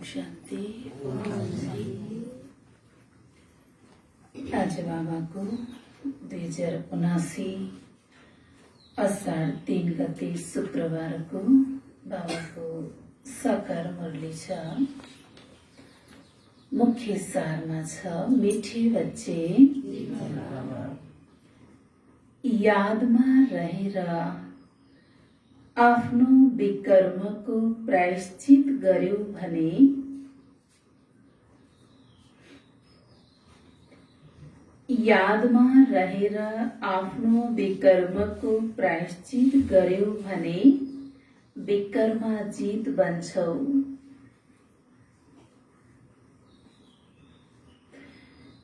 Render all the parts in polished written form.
शान्ति। आज बाबाको 2079 असार 3 गते शुक्रबारको बाबाको साकार मुरली छ। मुख्य सारमा छ, मिठे बच्चे यादमा रहेर आफ्नो विकर्मको प्रायश्चित गर्यो भने यादमा रहेर आफ्नो विकर्मको प्रायश्चित गर्यो भने विकर्माजित बन्छौ।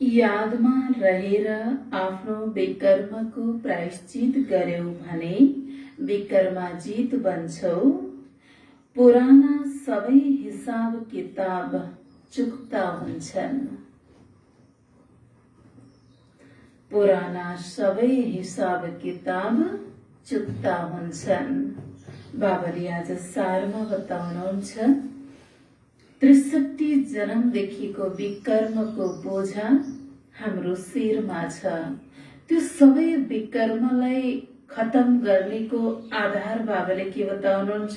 यादमा रहेर आफ्नो विकर्मको प्रायश्चित गर्यो भने विकर्माजित बन्छौ। पुराना सबै हिसाब किताब चुक्ता हुन्छन्। पुराना सबै हिसाब किताब चुक्ता हुन्छन्। बाबाले आज सारमा बताउनुहुन्छ, 63 जन्मदेखिको विकर्मको बोझा हाम्रो शिरमा छ। त्यो सबै विकर्मलाई खत्म गर्नेको आधार बाबाले के बताउनुहुन्छ?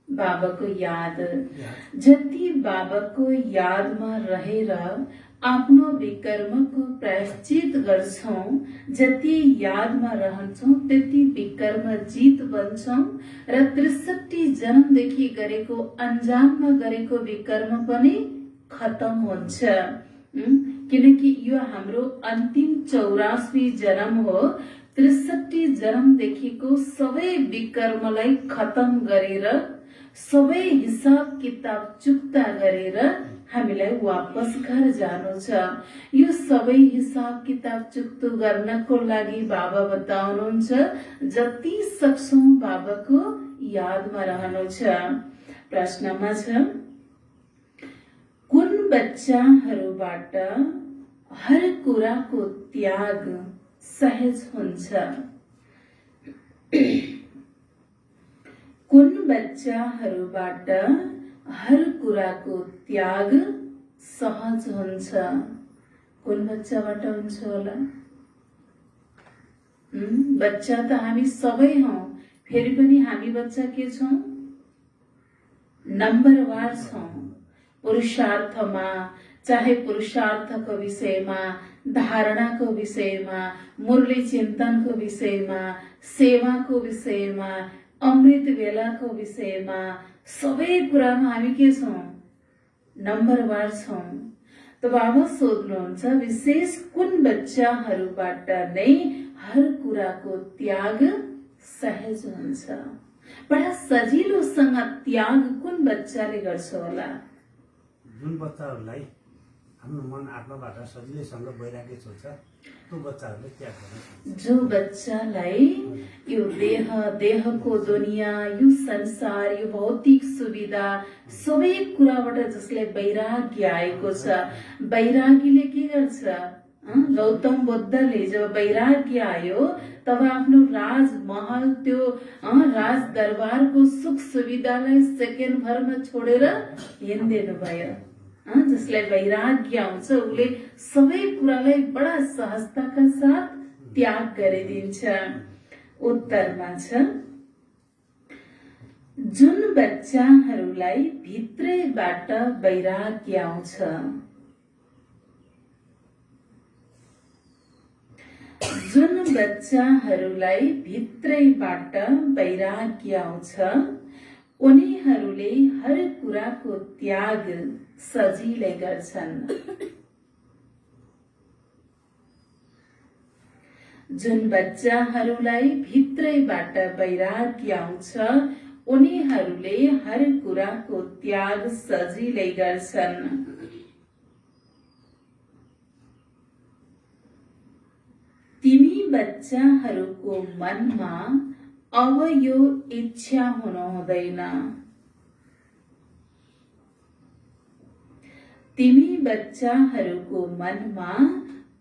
बाबाको याद। जति बाबाको यादमा रहेर आफ्नो विकर्मको प्रायश्चित गर्छौं, जति यादमा रहन्छौं त्यति विकर्म जित बन्छौं र 63 जन्मदेखि गरेको अन्जानमा गरेको विकर्म पनि खत्म हुन्छ। किनकि यो हाम्रो अन्तिम 84 जन्म हो। 63 जन्मदेखिको सबै विकर्मलाई खत्म गरेर सबै हिसाब किताब चुक्ता गरेर हामीलाई वापस घर जानु छ। यो सबै हिसाब किताब चुक्ता गर्नको लागि बाबा बताउनुहुन्छ, जति सक्छौं बाबाको यादमा रहनु छ। प्रश्नमा छ, कुन बच्चाहरूबाट हर कुराको त्याग सहज हुन्छ? कुन बच्चाहरूबाट हर कुराको त्याग सहज हुन्छ? कुन बच्चाबाट हुन्छ होला? बच्चा त हामी सबै हौं, फेरि पनि हामी बच्चा के छौं? नम्बरवार छौं। पुरुषार्थमा, चाहे पुरुषार्थको विषयमा, धारणाको विषयमा, मुरली चिन्तनको विषयमा, सेवाको विषयमा, अमृत बेलाको विषयमा, सबै कुरामा हामी के छौं? नम्बरवार छौं। त बाबा सोध्नुहुन्छ, विशेष कुन बच्चाहरूबाट नै हर कुराको त्याग सहज हुन्छ? बडा सजिलोसँग त्याग कुन बच्चाले गर्छ होला? जुन बच्चाहरूलाई हाम्रो मन आत्माबाट सजिलैसँग वैराग्य छोड्छ, त्यो बच्चाहरूले त्याग गर्छ। जो बच्चालाई यो देहको दुनियाँ, यो संसार, यो भौतिक सुविधा सबै कुराबाट जसलाई वैराग्य आएको छ, वैराग्यले के गर्छ? गौतम बुद्धले जब वैराग्य आयो तब आफ्नो राजमहल, त्यो राज दरबारको सुख सुविधालाई सेकेन्ड भरमा छोडेर हिँडिदिनु भयो। जसलाई वैराग्य आउँछ उसले सबै कुरालाई बडा सहजताका साथ त्याग गरिदिन्छ। उत्तरमा छ, जुन बच्चाहरूलाई भित्रैबाट वैराग्य आउँछ, जुन बच्चाहरूलाई भित्रैबाट वैराग्य आउँछ उनीहरूले हर कुराको त्याग सजिलै गर्छन्। जुन बच्चाहरूलाई भित्रैबाट वैराग्य आउँछ उनीहरूले हर कुराको त्याग सजिलै गर्छन्। तिमी बच्चाहरूको मनमा अब यो इच्छा हुनु हुँदैन। तिमी बच्चाहरूको मनमा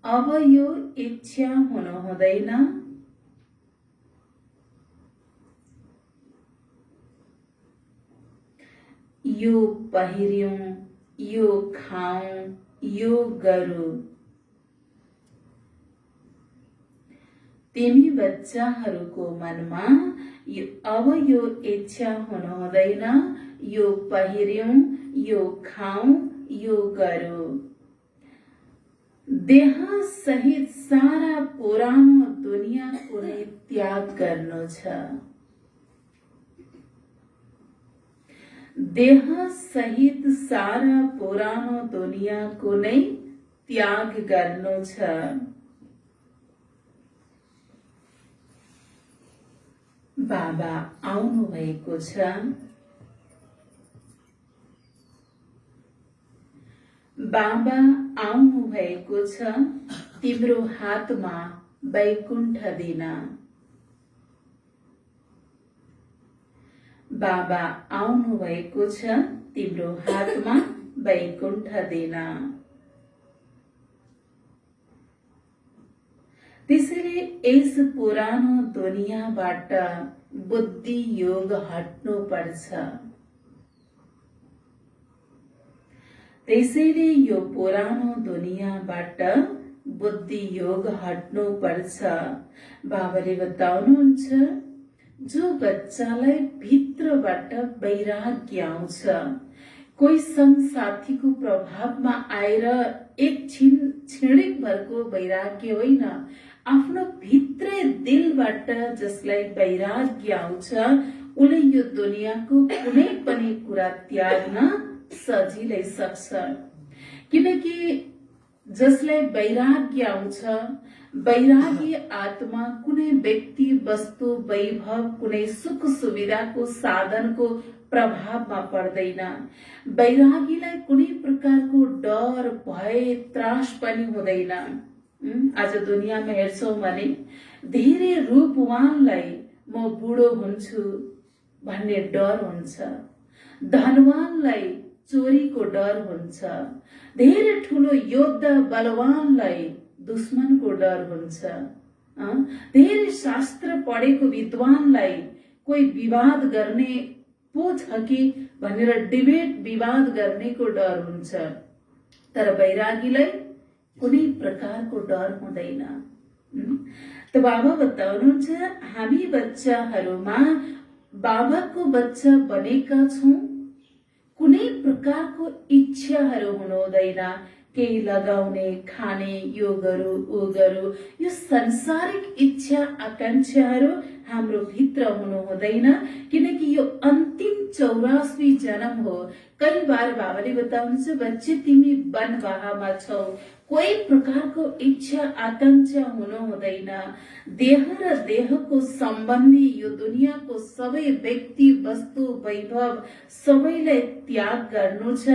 अब यो इच्छा हुनु हुँदैन। यो पहिर्यौं, यो खाऊं, यो गरौँ। तिमी बच्चाहरूको मनमा अब यो इच्छा हुनु हुँदैन, यो पहिर्यौं, यो खाऊं, यो गरौँ। देह सहित सारा पुरानो दुनियाँको नै त्याग गर्नु छ। देह सहित सारा पुरानो दुनियाँको नै त्याग गर्नु छ। बाबा आउनु भएको छ। बाबा आउनु भएको छ तिम्रो हातमा वैकुण्ठ दिन। बाबा आउनु भएको छ तिम्रो हातमा वैकुण्ठ दिन। त्यसैले यस पुरानो दुनियाँबाट बुद्धि योग हट्नु पर्छ। त्यसैले यो पुरानो दुनियाँबाट बुद्धि योग हट्नु पर्छ। बाबाले बताउनुहुन्छ जो बच्चालाई भित्रबाट वैराग्य आउँछ, कोही संग साथीको प्रभावमा आएर एकछिन क्षणिक भरको वैराग्य होइन, आफ्नो भित्रै दिलबाट जसलाई वैराग्य आउँछ उसले यो दुनियाँको कुनै पनि कुरा त्याग्न सजिलै सक्छ। किनकि जसलाई वैराग्य आउँछ, वैरागी आत्मा कुनै व्यक्ति वस्तु वैभव कुनै सुख सुविधाको साधनको प्रभावमा पर्दैन। वैरागीलाई कुनै प्रकारको डर भय त्रास पनि हुँदैन। आज दुनियाँमा हेर्छौं भने धेरै रूपवानलाई म बुढो हुन्छु भन्ने डर हुन्छ, धनवानलाई चोरीको डर हुन्छ, धेरै ठुलो योद्धा बलवानलाई दुश्मनको डर हुन्छ, धेरै शास्त्र पढेको विद्वानलाई कोही विवाद गर्ने पो छ कि भनेर डिबेट विवाद गर्नेको डर हुन्छ। तर वैरागीलाई कुनै प्रकारको डर हुँदैन। त बाबा बताउनुहुन्छ हामी बच्चाहरूमा बाबाको बच्चा बनेका छौं, कुनै प्रकारको इच्छाहरू हुनु हुँदैन। केही लगाउने, खाने, यो गरौँ ऊ गरौँ, यो संसारिक इच्छा आकांक्षाहरू हाम्रो भित्र हुनु हुँदैन। किनकि यो अन्तिम 84 जन्म हो। कई बार बाबाले बताउनुहुन्छ बच्चे तिमी वनवाहमा छौ, कोही प्रकारको इच्छा आकांक्षा हुनु हुँदैन। देह र देहको सम्बन्धी यो दुनियाँको सबै व्यक्ति वस्तु वैभव सबैलाई त्याग गर्नु छ।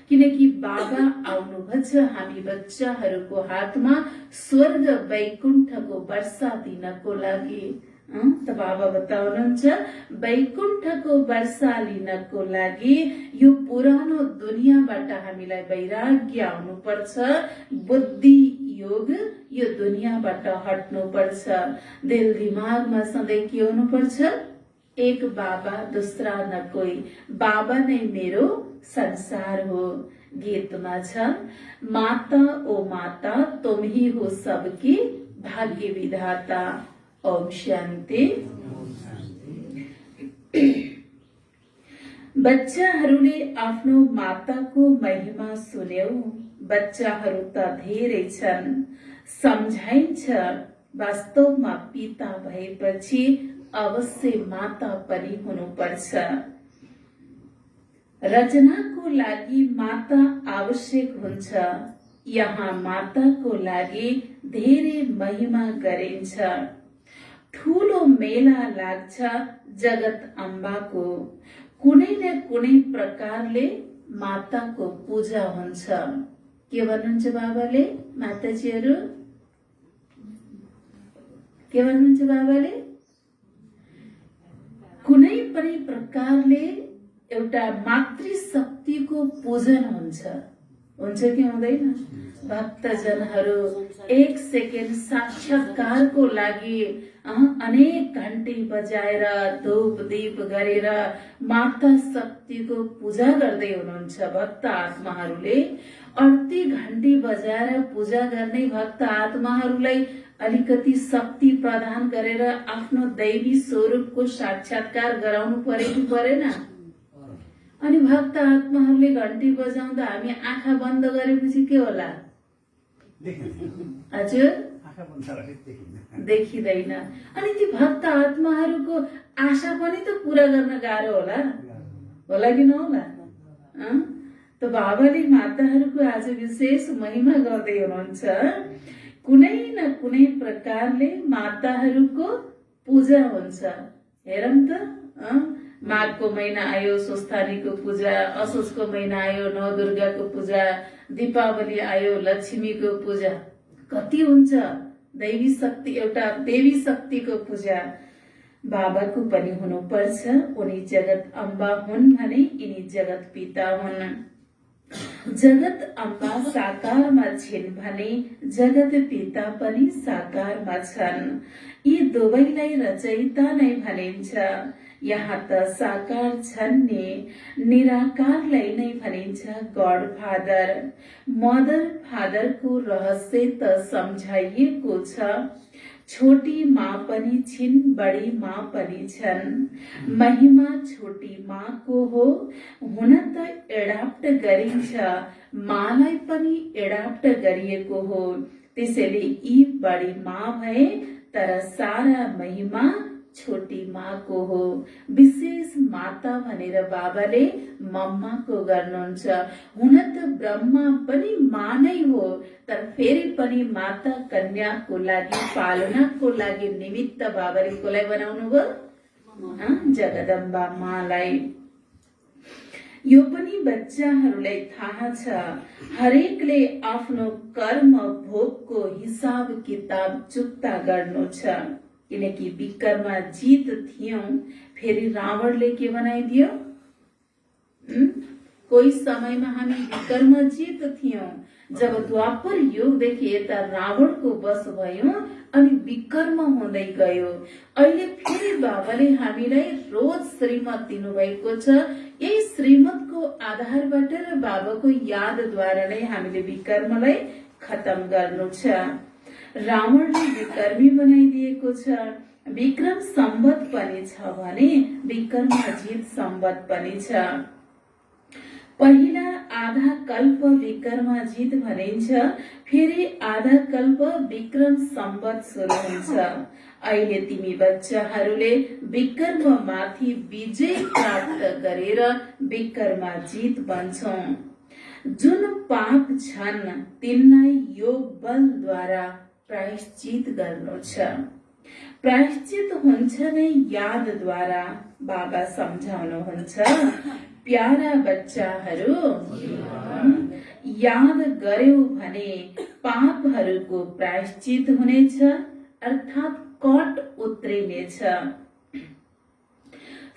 किनकि बाबा आउनुभएछ हामी बच्चाहरूको हातमा स्वर्ग वैकुण्ठको वर्षा दिनको लागि। त बाबा बताउनुहुन्छ वैकुण्ठको वर्षा लिनको लागि यो पुरानो दुनियाँबाट हामीलाई वैराग्य आउनु पर्छ, बुद्धि योग यो दुनियाँबाट हट्नु पर्छ। दिल दिमागमा सधैँ के हुनु पर्छ? एक बाबा दूसरा न कोई, बाबा नै मेरो संसार हो। गीतमा छ माता ओ माता तुम ही हो सबकी भाग्य विधाता। ओम शान्ति। बच्चाहरूले आफ्नो माताको महिमा सुन्यौ। बच्चाहरू त धेरै छन्, सम्झाइन्छ वास्तवमा पिता भएपछि अवश्य माता पनि हुनुपर्छ। रचनाको लागि माता आवश्यक हुन्छ। यहाँ माताको लागि धेरै महिमा गरिन्छ। ठूलो मेला लाग्छ जगत अम्बाको। कुनै न कुनै प्रकारले माताको पूजा हुन्छ। के भन्नुहुन्छ बाबाले? माताजीहरू के भन्नुहुन्छ बाबाले? कुनै पनि प्रकारले एउटा मातृशक्तिको पूजन हुन्छ। हुन्छ कि हुँदैन? भक्तजनहरू एक सेकेन्ड साक्षात्कारको लागि अनेक घन्टी बजाएर धूप दीप गरेर माता शक्तिको पूजा गर्दै हुनुहुन्छ। भक्त आत्माहरूले अति घन्टी बजाएर पूजा गर्ने भक्त आत्माहरूलाई अलिकति शक्ति प्रदान गरेर आफ्नो दैवी स्वरूपको साक्षात्कार गराउनु पर्यो कि परेन? अनि भक्त आत्माहरूले घन्टी बजाउँदा हामी आँखा बन्द गरेपछि के होला? हजुर, आँखा बन्द गरेर देखिँदैन। अनि ती भक्त आत्माहरूको आशा पनि त पूरा गर्न गाह्रो होला कि नहोला? त बाबाले माताहरूको आज विशेष महिमा गर्दै हुनुहुन्छ। कुनै न कुनै प्रकारले माताहरूको पूजा हुन्छ। हेरौँ त, माघको महिना आयो स्वस्थानीको पूजा, असोजको महिना आयो नवदुर्गाको पूजा, दीपावली आयो लक्ष्मीको पूजा, कति हुन्छ दैवी शक्ति, एउटा देवी शक्तिको पूजा। बाबाको पनि हुनुपर्छ। उनी जगत अम्बा हुन् भने यिनी जगत पिता हुन्। जगत अम्बा साकारमा छिन् भने जगत पिता पनि साकारमा छन्। यी दुवैलाई रचयिता नै भनिन्छ। यहाँ त साकार छन् नि, निराकारलाई नै भनिन्छ गॉड फादर। मदर फादरको रहस्य त सम्झाइएको छ। छोटी माँ पनि छिन्, बडी माँ पनि छन्। महिमा छोटी माँको हो, हुन त एडाप्ट गरिन्छ, माँलाई पनि एडाप्ट गरिएको हो। त्यसैले यी बडी माँ भए तर सारा महिमा छोटी माँको हो। विशेष माता भनेर बाबाले मम्माको गर्नुहुन्छ। हुन त ब्रह्मा पनि माँ नै हो, तर फेरि पनि माता कन्याको लागि, पालनाको लागि निमित्त बाबाले कसलाई बनाउनु भयो? जगदम्बा मालाई। यो पनि बच्चाहरूलाई थाहा छ। हरेकले आफ्नो कर्म भोगको हिसाब किताब चुक्ता गर्नु छ। किनकि विकर्मा जित थियौं, फेरि रावणले के बनाइदियो? कोही समयमा हामी विकर्मा जित थियौं। जब द्वापर युगदेखि यता रावणको वश भयौं अनि विकर्म हुँदै गयो। अहिले फेरि बाबाले हामीलाई रोज श्रीमत दिनुभएको छ। यही श्रीमतको आधारबाट र बाबाको यादद्वारा नै हामीले विकर्मलाई खतम गर्नु छ। रावणले विकर्मी बनाइदिएको छ। विक्रम सम्वत पनि छ भने विक्रमाजित सम्वत पनि छ। पहिला आधा कल्प विक्रमाजित भनिन्छ, फेरि आधा कल्प विक्रम सम्वत सुरु हुन्छ। अहिले तिमी बच्चाहरूले विक्रममाथि विजय प्राप्त गरेर विक्रमाजित बन्छौ। जुन पाप छन् तिनलाई योग बलद्वारा प्रायश्चित गर्नु छ। प्रायश्चित हुन्छ नै यादद्वारा। बाबा सम्झाउनुहुन्छ, प्यारा बच्चाहरू, याद गर्यो भने पापहरूको प्रायश्चित हुनेछ, अर्थात् कट उत्रिनेछ।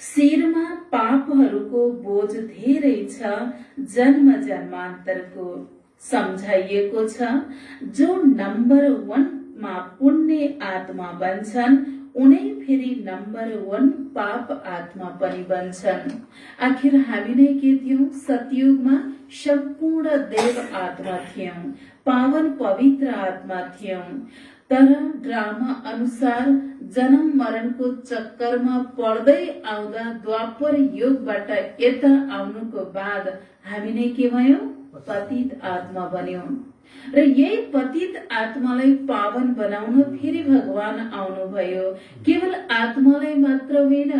शिरमा पापहरूको बोझ धेरै छ, जन्म जन्मान्तरको। सम्झाइएको छ, जो नम्बर 1 मा पुण्य आत्मा बन्छन् उनै फेरि नम्बर 1 पाप आत्मा पनि बन्छन्। आखिर हामी नै के थियौं? सतयुगमा सम्पूर्ण देव आत्मा थियौं, पावन पवित्र आत्मा थियौं। तर ड्रामा अनुसार जन्म मरणको चक्करमा पर्दै आउँदा द्वापर युगबाट यता आउनुको बाद हामी नै के भयौं? पतित आत्मा बन्यौं। र यही पतित आत्मालाई पावन बनाउन फेरि भगवान आउनुभयो। केवल आत्मालाई मात्र होइन,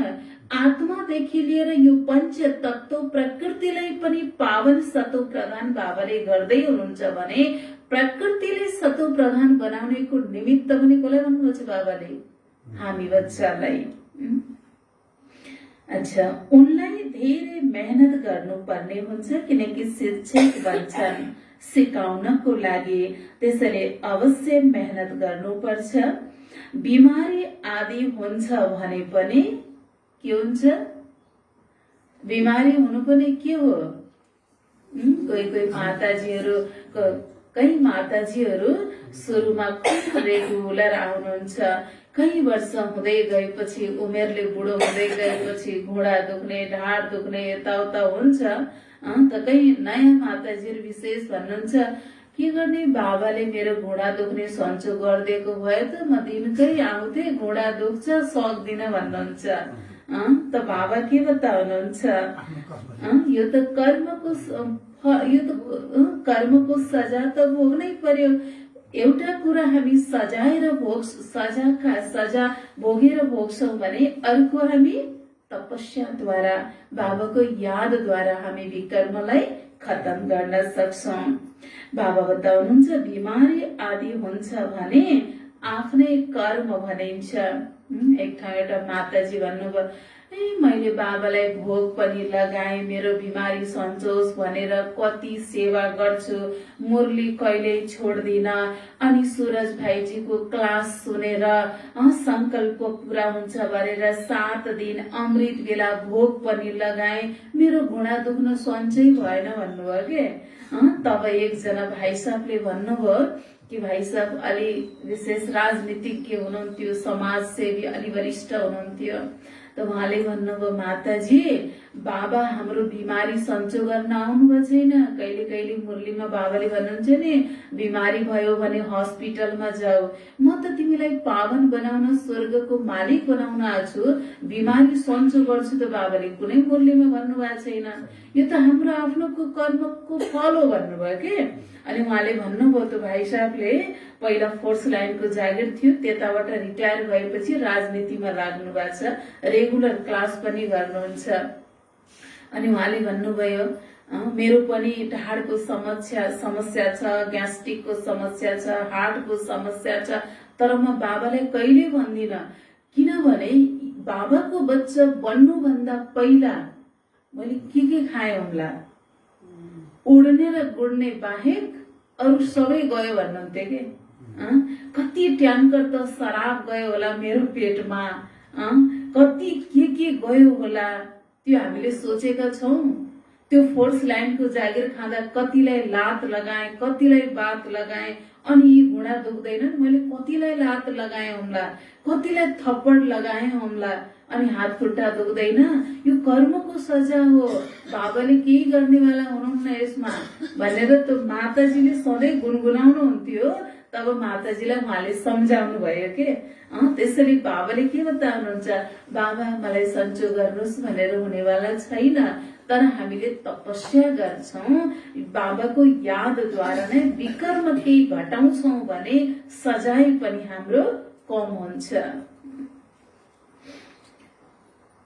आत्मादेखि लिएर यो पंच तत्व प्रकृतिलाई पनि पावन सतो प्रधान बाबाले गर्दै हुनुहुन्छ भने प्रकृतिले सतो प्रधान बनाउनेको निमित्त पनि कसलाई भन्नुहुन्छ बाबाले? हामी बच्चालाई। अच्छा, उनलाई धेरै मेहनत गर्नुपर्ने हुन्छ किनकि शिक्षक बन्छन् सिकाउनको लागि। त्यसैले अवश्य मेहनत गर्नुपर्छ। बिमारी आदि हुन्छ भने पनि के हुन्छ? बिमारी हुनु पनि के हो? कोही कोही माताजीहरू कही माताजीहरू सुरुमा खुब रेगुलर आउनुहुन्छ, कई वर्ष हुँदै गएपछि उमेरले बुढो हुँदै गएपछि घुँडा दुख्ने, ढाड दुख्ने यताउता हुन्छ। त कही नयाँ माताजीहरू विशेष भन्नुहुन्छ के गर्ने, बाबाले मेरो घुँडा दुख्ने सन्चो गरिदिएको भए त म दिनकै आउँथे, घुँडा दुख्छ सक्दिन भन्नुहुन्छ। त बाबा के बताउनुहुन्छ, यो त कर्मको सजा त भोग्नै पर्यो। एउटा कुरा हामी सजा भोगेर भोग्छौँ भने अर्को हामी तपस्याद्वारा, बाबाको यादद्वारा हामी विकर्मलाई खत्म गर्न सक्छौँ। बाबा बताउनुहुन्छ बिमारी आदि हुन्छ भने आफ्नै कर्म भनिन्छ। एक ठाउँ एउटा माताजी भन्नुभयो, मैले बाबालाई भोग पनि लगाएँ, मेरो बिमारी सन्चोस् भनेर कति सेवा गर्छु, मुरली कहिल्यै छोड्दिन। अनि सुरज भाइजीको क्लास सुनेर संकल्प पूरा हुन्छ भनेर 7 दिन अमृत बेला भोग पनि लगाएँ, मेरो घुँडा दुख्न सन्चै भएन भन्नुभयो के। तब एकजना भाइ साहबले भन्नुभयो कि भाइ साहब अलि विशेष राजनीतिज्ञ हुनुहुन्थ्यो, समाजसेवी अलि वरिष्ठ हुनुहुन्थ्यो। त उहाँले भन्नुभयो माताजी बाबा हाम्रो बिमारी सन्चो गर्न आउनुभएको छैन। कहिले कहिले मुरलीमा बाबाले भन्नुहुन्छ नि बिमारी भयो भने हस्पिटलमा जाऊ, म त तिमीलाई पावन बनाउन स्वर्गको मालिक बनाउन आएको छु, बिमारी सन्चो गर्छु त बाबाले कुनै मुरलीमा भन्नुभएको छैन। यो त हाम्रो आफ्नो कर्मको फल हो भन्नुभयो के। अनि उहाँले भन्नुभयो त भाइ साहबले पहिला फोर्स लाइनको जागिर थियो, त्यताबाट रिटायर भएपछि राजनीतिमा लाग्नु भएको छ, रेगुलर क्लास पनि गर्नुहुन्छ। अनि उहाँले भन्नुभयो मेरो पनि ढाडको समस्या छ, ग्यास्ट्रिकको समस्या छ, हार्टको समस्या छ, तर म बाबालाई कहिले भन्दिन, किनभने बाबाको बच्चा बन्नुभन्दा पहिला मैले के खाएँ होला, उड्ने र गुड्ने बाहेक अरू सबै गयो भन्नुहुन्थ्यो के। कति ट्याङ्कर त शराब गयो होला मेरो पेटमा, कति के गयो होला, त्यो हामीले सोचेका छौँ। त्यो फोर्स लाइनको जागिर खाँदा कतिलाई लात लगाएँ, कतिलाई बात लगाएँ, अनि यी घुँडा दुख्दैनन्, मैले कतिलाई लात लगाएँ हुम्ला, कतिलाई थप्पड लगाएँ हुम्ला, अनि हात खुट्टा दुख्दैन। यो कर्मको सजा हो, बाबाले केही गर्नेवाला हुनुहुन्न यसमा भनेर त माताजीले सधैँ गुनगुनाउनु हुन्थ्यो। तब माताजीलाई उहाँले सम्झाउनु भयो के। त्यसरी बाबाले के बताउनुहुन्छ, बाबा मलाई सन्चो गर्नुहोस् भनेर हुनेवाला छैन, तर हामीले तपस्या गर्छौँ, बाबाको यादद्वारा नै विकर्म केही घटाउँछौँ भने सजाय पनि हाम्रो कम हुन्छ।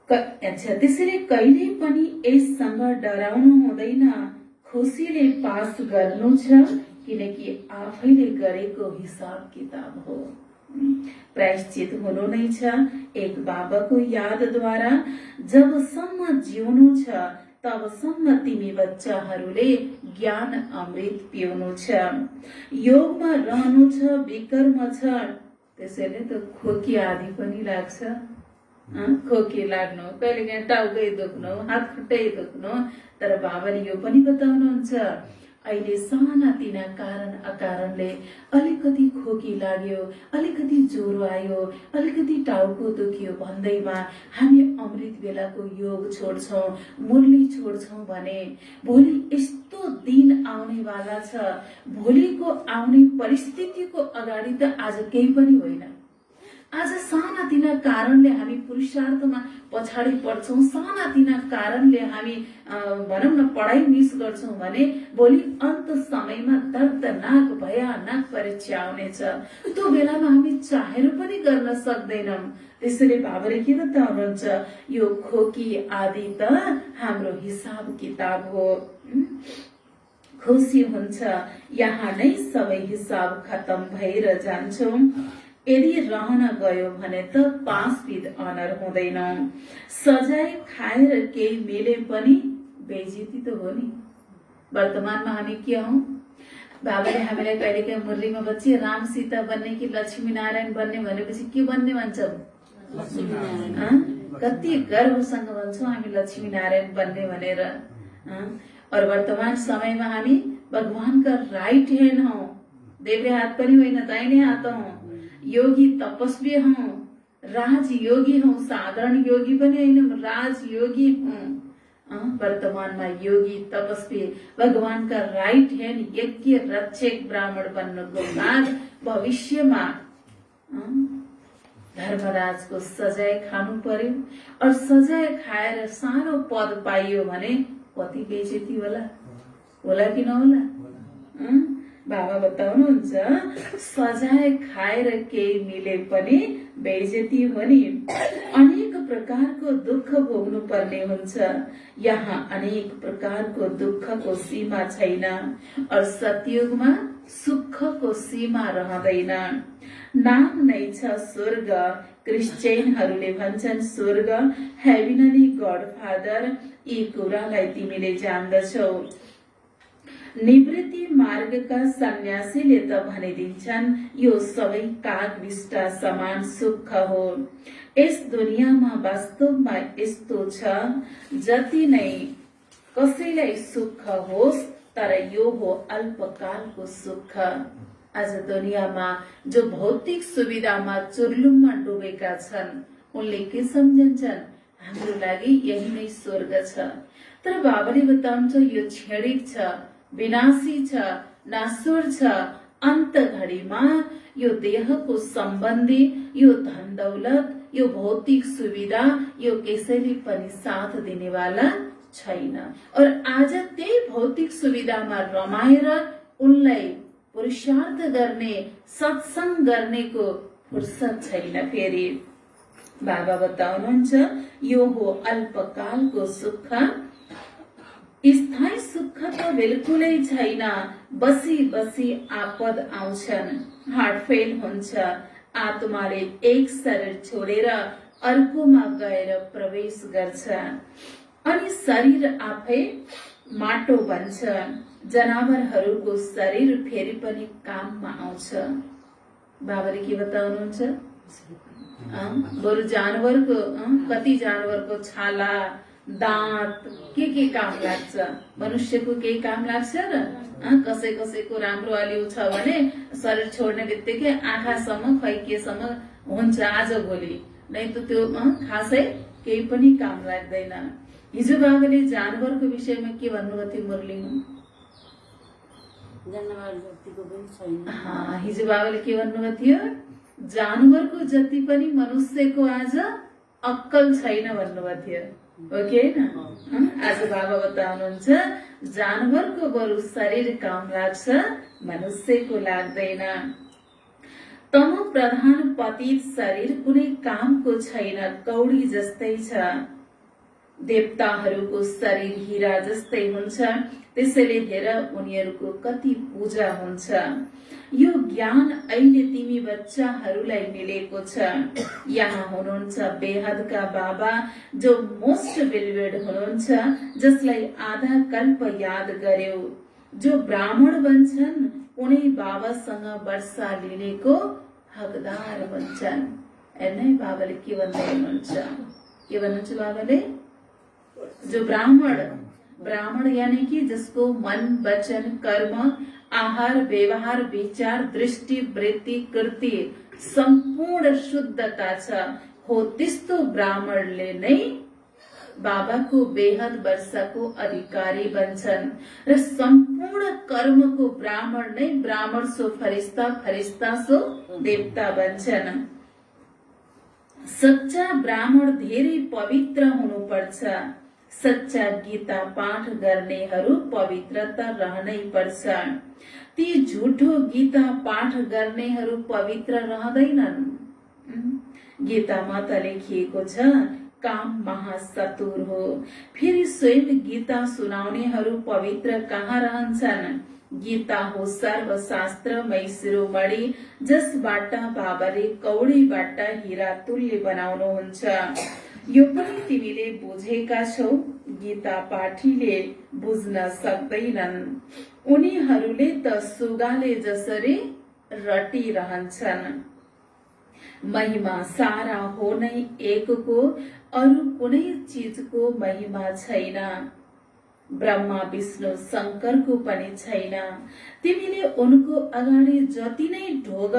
अच्छा, त्यसैले कहिले पनि यससँग डराउनु हुँदैन, खुसीले पास गर्नु छ, किनकि आफैले गरेको हिसाब किताब हो। प्रायश्चित हुनु नै छ एक बाबाको यादद्वारा। जबसम्म जिउनु छ तबसम्म तिमी बच्चाहरूले ज्ञान अमृत पिउनु छ, योगमा रहनु छ, विकर्म छ, त्यसैले त खोकी आदि पनि लाग्छ। खोकी लाग्नु, कहिले काहीँ टाउकै दुख्नु, हात खुट्टै दुख्नु, तर बाबाले यो पनि बताउनुहुन्छ अहिले सानातिना कारण अकारणले अलिकति खोकी लाग्यो, अलिकति ज्वरो आयो, अलिकति टाउको दुख्यो भन्दैमा हामी अमृत बेलाको योग छोड्छौँ, मुरली छोड्छौँ भने भोलि यस्तो दिन आउनेवाला छ, भोलिको आउने परिस्थितिको अगाडि त आज केही पनि होइन। आज सानातिना कारणले हामी पुरुषार्थमा पछाडि पर्छौँ, सानातिना कारणले हामी भनौँ न पढाइ मिस गर्छौँ भने भोलि अन्त समयमा दर्दनाक भयानक परीक्षा आउनेछ, त्यो बेलामा हामी चाहेर पनि गर्न सक्दैनौँ। त्यसैले बाबाले के बताउनुहुन्छ, यो खोकी आदि त हाम्रो हिसाब किताब हो। खुसी हुन्छ यहाँ नै सबै हिसाब खत्म भएर जान्छौँ। यदि रहन गयो भने त 5 विध अनर हुँदैन। सजाय खाएर केही मिले पनि बेइज्जती त हो नि। वर्तमानमा हामी के हौं, बाबाले हामीलाई कहिलेकाहीँ मुरलीमा बच्चे राम सीता बन्ने कि लक्ष्मी नारायण बन्ने भनेपछि के बन्ने भन्छौँ, कति गर्वसँग भन्छौँ हामी लक्ष्मी नारायण बन्ने भनेर। और वर्तमान समयमा हामी भगवानका राइट हैंड हौ, देब्रे हात पनि होइन दाहिने हात हौ, योगी तपस्वी हौ, राजयोगी हौ, साधारण योगी पनि होइन राजयोगी हौ। वर्तमानमा योगी तपस्वी भगवानका राइट हैंड यज्ञ रक्षक ब्राह्मण बन्नुको बाद भविष्यमा धर्मराजको सजाय खानु पर्यो और सजाय खाएर सानो पद पाइयो भने कति बेइज्जती होला कि नहोला? बाबा बताउनुहुन्छ सजाय खाएर केही मिले पनि बेइज्जती हो नि। अनेक प्रकारको दुःख भोग्नु पर्ने हुन्छ। यहाँ अनेक प्रकारको दुःखको सीमा छैन और सतयुगमा सुखको सीमा रहँदैन। नाम नै छ स्वर्ग। क्रिस्चियनहरूले भन्छन् स्वर्ग, हेभिनली गडफादर, यी कुरालाई तिमीले जान्दछौ। निवृत्ति मार्गका सन्यासीले त भनिदिन्छन् यो सबै कागविष्टा समान सुख हो। यस दुनियाँमा वास्तवमा यस्तो छ, जति नै कसैलाई सुख होस् तर यो हो अल्पकालको सुख। आज दुनियाँमा जो भौतिक सुविधामा चुर्लुममा डुबेका छन् उनले के सम्झन्छन्? हाम्रो लागि यही नै स्वर्ग छ। तर बाबाले बताउँछ यो क्षणिक छ, विनाशी छ, नाश्वर छ। अन्त घडीमा यो देहको सम्बन्धी, यो धन दौलत, यो भौतिक सुविधा यो कसैले पनि साथ दिनेवाला छैन। और आज त्यही भौतिक सुविधामा रमाएर उनलाई पुरुषार्थ गर्ने, सत्संग गर्नेको फुर्सद छैन। फेरि बाबा बताउनुहुन्छ यो हो अल्पकालको सुख। स्थायी सुख त बिल्कुलै छैन। बसी बसी आपद आउँछन्, हार्ट फेल हुन्छ, आत्माले एक शरीर छोडेर अर्कोमा गएर प्रवेश गर्छ अनि शरीर आफै माटो बन्छ। जनावरहरूको शरीर फेरि पनि काममा आउँछ। बाबाले के बताउनुहुन्छ? बरु जानवरको कति जानवरको छाला, दाँत के काम लाग्छ, मनुष्यको केही काम लाग्छ र? कसै कसैको राम्रो अलिउ छ भने शरीर छोड्ने बित्तिकै आँखासम्म खैकेसम्म हुन्छ आज भोलि, नै त त्यो खासै केही पनि काम लाग्दैन। हिजो बाबाले जानवरको विषयमा के भन्नुभयो थियो मुरली? हिजो बाबाले के भन्नुभयो थियो? जानवरको जति पनि मनुष्यको आज अक्कल छैन भन्नुभयो थियो, हो कि होइन? आज बाबा बताउनुहुन्छ जानवरको बरु शरीर काम लाग्छ, मनुष्यको लाग्दैन। तम प्रधान पतित शरीर कुनै कामको छैन, कौडी जस्तै छ। देवताहरूको शरीर हीरा जस्तै हुन्छ, त्यसैले हेर उनीहरूको कति पूजा हुन्छ। यो ज्ञान अहिले तिमी बच्चाहरूलाई मिलेको छ। यहाँ हुनुहुन्छ बेहदका बाबा जो मोस्ट बिलिभेड हुनुहुन्छ, जसलाई आधा कल्प याद गर्यो। जो ब्राह्मण बन्छन् उनै बाबासँग वर्षा लिनेको हकदार बन्छन्। हेर्नै बाबाले के भन्दै हुनुहुन्छ? के भन्नुहुन्छ बाबाले? जो ब्राह्मण यानी कि जिसको मन, वचन, कर्म, आहार, व्यवहार, विचार, दृष्टि, वृत्ति, कृति सम्पूर्ण शुद्धता छ, हो त्यस्तो ब्राह्मणले नै बाबाको बेहद वर्षको अधिकारी बन्छन्। र सम्पूर्ण कर्मको ब्राह्मण नै ब्राह्मण सो फरिस्ता, फरिस्ता सो देवता बन्छन्। सच्चा ब्राह्मण धेरै पवित्र हुनुपर्छ। सच्चा गीता पाठ गर्नेहरू पवित्र त रहनै पर्छ। ती झुठो गीता पाठ गर्नेहरू पवित्र रहँदैनन्। गीतामा त लेखिएको छ काम महाशतुर हो। फेरि स्वयं गीता सुनाउनेहरू पवित्र कहाँ रहन्छन्? गीता हो सर्वशास्त्रमय शिरोमणि, जसबाट बाबाले कौडीबाट हीरा तुल्य बनाउनुहुन्छ। यो पनि तिमीले बुझेका छौ, गीता पाठीले बुझ्न सक्दैनन्। उनीहरूले त सुगाले जसरी रटिरहन्छन्। महिमा सारा हो नै एकको, अरू कुनै चीजको महिमा छैन। ब्रह्मा विष्णु शंकरको पनि छैन। तिमीले उनको अगाडि जति नै ढोग,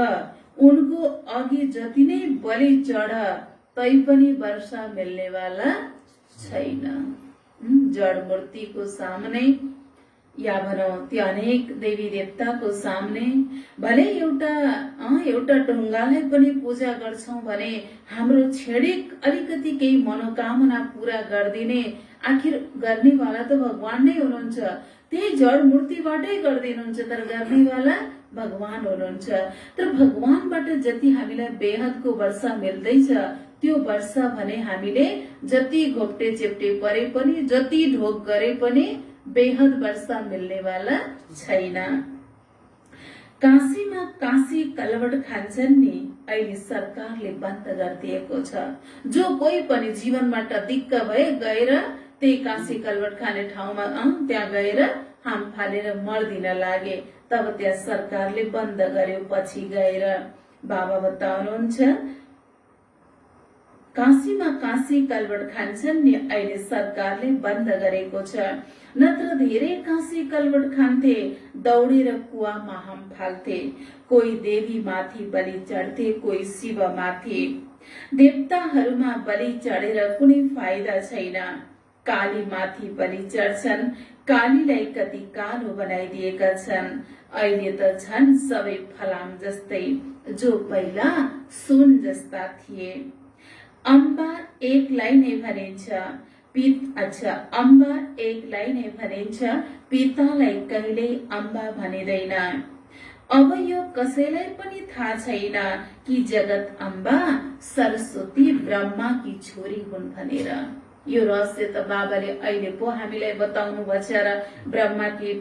उनको अघि जति नै बलि चढ, तै पनि वर्षा मिल्नेवाला छैन। जड मूर्तिको सामने या भनौं त्यो अनेक देवी देवताको सामने भले एउटा ढुङ्गालाई पनि पूजा गर्छौं भने हाम्रो क्षणिक अलिकति केही मनोकामना पूरा गरिदिने आखिर गर्नेवाला त भगवान नै हुनुहुन्छ। त्यही जड मूर्तिबाटै गरिदिनुहुन्छ, तर गर्नेवाला भगवान हुनुहुन्छ। तर भगवानबाट जति हामीलाई बेहदको वर्षा मिल्दैछ, त्यो वर्षा भने हामीले जति घोप्टे चेप्टे परे पनि, जति ढोग गरे पनि बेहद वर्षा मिल्नेवाला छैन। काशीमा काशी कलवट खान्छन् नि, अहिले सरकारले बन्द गरिदिएको छ। जो कोही पनि जीवनबाट दिक्क भए गएर त्यही काशी कलवट खाने ठाउँमा त्यहाँ गएर हाम फालेर मर्दिन लागे। तब त्यहाँ सरकारले बन्द गर्यो। पछि गएर बाबा बताउनुहुन्छ, काशीमा काशी कलवट खान्छन् नि, अहिले सरकारले बन्द गरेको छ। नत्र धेरै काशी कलवट खान्थे, दौडेर कुवामा हाम फाल्थे। कोही देवी माथि बलि चढ्थे, कोही शिव माथि। देवताहरूमा बलि चढेर कुनै फाइदा छैन। काली माथि बलि चढ्छन्, कालीलाई कति कालो बनाइदिएका छन्। अहिले त छन् सबै फलाम जस्तै, जो पहिला सुन जस्ता थिए। अम्बा एकलाई नै भनिन्छ, अम्बा एकलाई नै भनिन्छ, पितालाई कहिल्यै अम्बा भनिँदैन। अब यो कसैलाई पनि थाहा छैन कि जगत अम्बा सरस्वती ब्रह्माकी छोरी हुन् भनेर। यो रहस्य त बाबाले अहिले पो हामीलाई बताउनु भएछ र ब्रह्माकी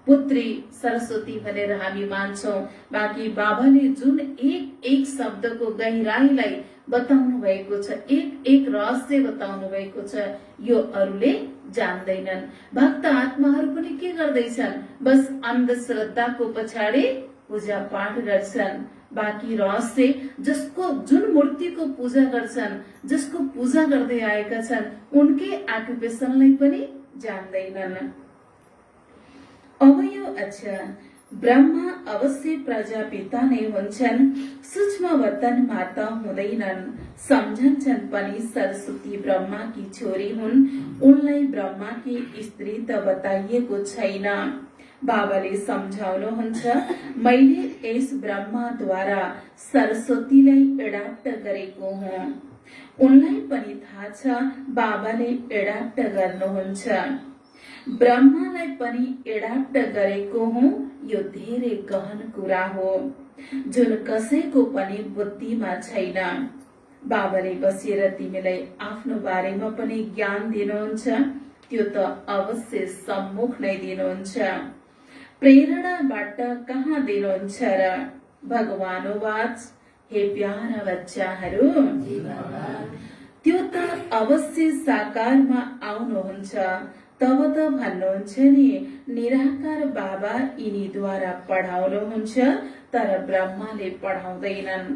पुत्री सरस्वती भनेर हामी मान्छौं। बाँकी बाबाले जुन एक एक शब्दको गहिराईलाई बताउनु भएको छ, एक एक रहस्य बताउनु भएको छ, यो अरूले जान्दैनन्। भक्त आत्माहरू पनि के गर्दैछन्, बस अन्धश्रद्धाको पछाडि पूजा पाठ गर्छन्। बाँकी रहस्य जसको जुन मूर्तिको पूजा गर्छन्, जसको पूजा गर्दै आएका छन्, उनकै आक्युपेसनलाई पनि जान्दैनन्। अब यो अच्छा, ब्रह्मा अवश्य प्रजापिता नै हुन्छन्, सूक्ष्म वतन माता हुँदैनन्। सम्झन्छन् पनि सरस्वती ब्रह्माकी छोरी हुन्, उनलाई ब्रह्माकी स्त्री त बताइएको छैन। बाबाले सम्झाउनुहुन्छ, मैले यस ब्रह्माद्वारा सरस्वतीलाई एडाप्ट गरेको हुँ। उनलाई पनि थाहा छ बाबाले एडाप्ट गर्नुहुन्छ। ब्रह्मालाई पनि एडाप्ट गरेको हुँ। यो धेरै गहन कुरा हो, जुन कसैको पनि बुद्धिमा छैन। बाबाले बसेर तिमीलाई आफ्नो बारेमा पनि ज्ञान दिनुहुन्छ, त्यो त अवश्य सम्मुख नै दिनुहुन्छ। प्रेरणाबाट कहाँ दिनुहुन्छ र? भगवानुवाच, हे प्यारा बच्चाहरू, त्यो त अवश्य साकारमा आउनुहुन्छ। तब त भन्नुहुन्छ नि, निराकार बाबा यिनीद्वारा पढाउनुहुन्छ, तर ब्रह्माले पढाउँदैनन्।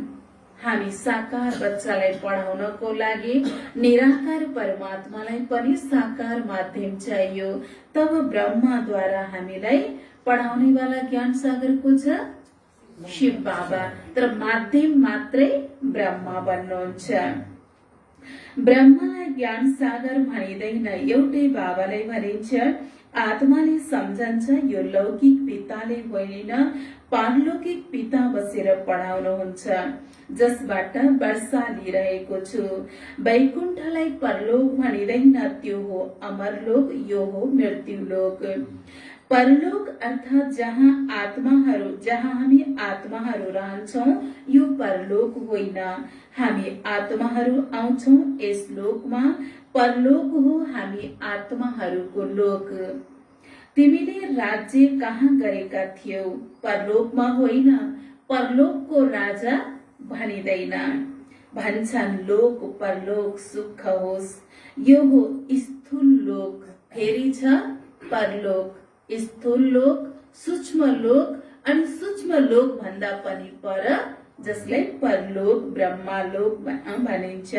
हामी साकार बच्चालाई पढाउनको लागि निराकार परमात्मालाई पनि साकार माध्यम चाहियो। तब ब्रह्माद्वारा हामीलाई पढाउनेवाला ज्ञान सागर को छ? शिव बाबा। तर माध्यम मात्रै ब्रह्मा बन्नुहुन्छ। ब्रह्मालाई ज्ञान सागर भनिँदैन, एउटै बाबालाई भनिन्छ। आत्माले सम्झन्छ यो लौकिक पिताले होइन, पारलौकिक पिता बसेर पढाउनुहुन्छ, जसबाट वर्षा लिइरहेको छु। वैकुण्ठलाई परलोक भनिँदैन, त्यो हो अमरलोक, यो हो मृत्युलोक। परलोक अर्थात जहाँ हामी आत्माहरू रहन्छौं, यो परलोक होइन। हामी आत्माहरू आउँछौं यस लोकमा, परलोक हो हामी आत्माहरूको लोक। तिमीले राज्य कहाँ गरेका थियौ? परलोकमा होइन, परलोकको राजा भनिँदैन। भन्छन् लोक परलोक सुख होस्, यो हो स्थूल लोक। फेरि छ परलोक, स्थूल लोक, सूक्ष्म लोक अनि सूक्ष्म लोक भन्दा पनि पर, जसलाई परलोक ब्रह्मालोक भनिन्छ।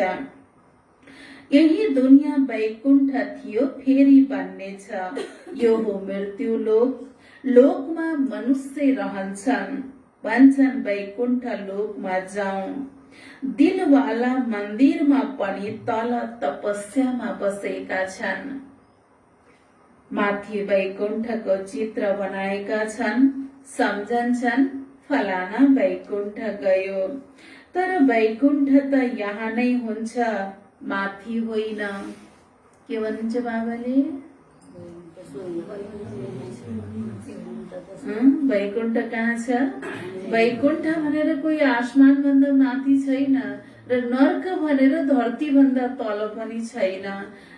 यही दुनिया वैकुण्ठ थियो फेरि बन्नेछ, यो हो मृत्यु लोक, लोकमा मनुष्य रहन्छन्, भन्छन् वैकुण्ठ लोकमा जाउँ। दिलवाला मन्दिरमा पनि तल तपस्यामा बसेका छन्, माथि वैकुण्ठको चित्र बनाएका छन्, सम्झन्छन् फलाना वैकुण्ठ गयो। तर वैकुण्ठ त यहाँ नै हुन्छ, माथि होइन। के भन्नुहुन्छ बाबाले? वैकुण्ठ कहाँ छ? वैकुण्ठ भनेर कोही आसमान भन्दा माथि छैन र नर्क भनेर धरती भन्दा तल पनि छैन।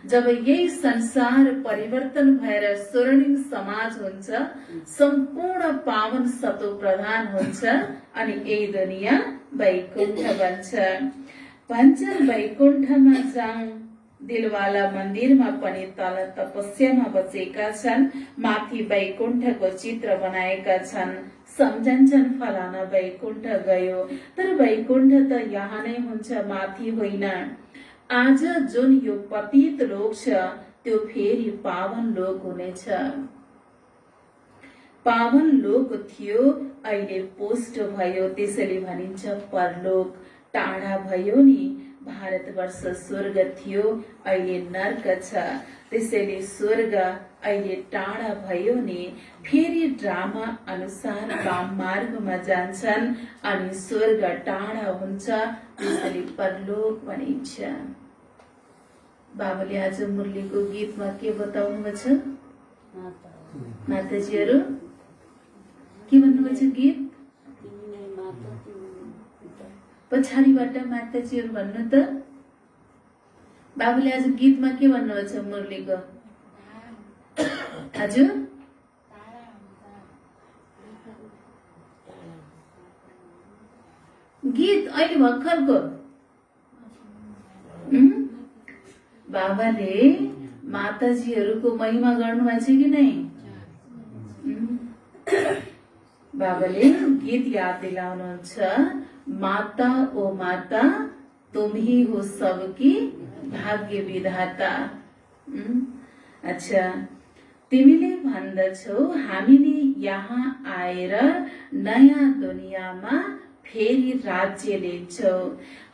जब यही संसार परिवर्तन भएर स्वर्णिम समाज हुन्छ, सम्पूर्ण पावन सतो प्रधान हुन्छ, अनि यही दुनिया वैकुण्ठ बन्छ। भन्छन् वैकुण्ठमा जाउँ। दिलवाला मन्दिरमा पनि तल तपस्यामा बसेका छन्, माथि वैकुण्ठको चित्र बनाएका छन्, सम्झन्छन् फलाना वैकुण्ठ गयो। तर वैकुण्ठ त यहाँ नै हुन्छ, माथि होइन। आज जुन यो पतित लोक छ, त्यो फेरि पावन लोक हुनेछ। पावन लोक थियो, अहिले पोस्ट भयो, त्यसैले भनिन्छ परलोक। टाढा भयो नि, भारतवर्ष स्वर्ग थियो, अहिले नर्क छ, त्यसैले स्वर्ग अहिले टाढा भयो नि। फेरि ड्रामा अनुसार वाम मार्गमा जान्छन् अनि स्वर्ग टाढा हुन्छ, त्यसैले परलोक भनिन्छ। बाबाले आज मुरलीको गीतमा के बताउनुभएको छ? माताजीहरू के भन्नुभएको छ? गीत पछाडिबाट माताजीहरू भन्नु त। बाबुले आज गीतमा के भन्नुभएको छ मुरलीको? हजुर गीत अहिले भर्खरको बाबाले माताजीहरूको महिमा गर्नुभएको छ कि नै? बाबाले गीत याद दिलाउनुहुन्छ, माता ओ माता तुम ही हो सबकी भाग्य विधाता। अच्छा, तिमीले भन्दछौ हामीले यहाँ आएर नयाँ दुनियाँमा फेरि राज्य लिन्छौ।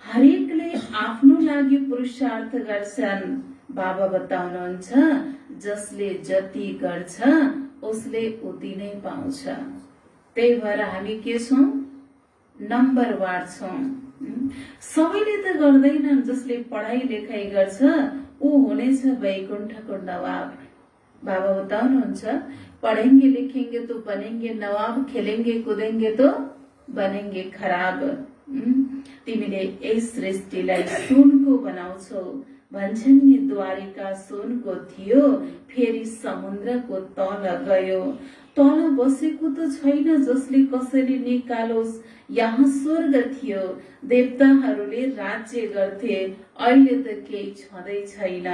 हरेकले आफ्नो लागि पुरुषार्थ गर्छन्। बाबा बताउनुहुन्छ, जसले जति गर्छ उसले उति नै पाउँछ। त्यही भएर हामी के छौं? नम्बर वार छौं। सबैले त गर्दैनन्। जसले पढाइ लेखाइ गर्छ ऊ हुनेछ वैकुण्ठको नवाब। बाबा बताउनुहुन्छ, पढेंगे लिखेंगे तो बनेंगे नवाब, खेलेंगे कूदेंगे तो बनेंगे खराब। तिमीले यस सृष्टिलाई सुनको बनाउँछौ। भन्छन् नि द्वारिका सुनको थियो, फेरि समुद्रको तल गयो। तल बसेको त छैन जसले कसैले निकालोस्। यहाँ स्वर्ग थियो, देवताहरूले राज्य गर्थे, अहिले त केही छँदै छैन।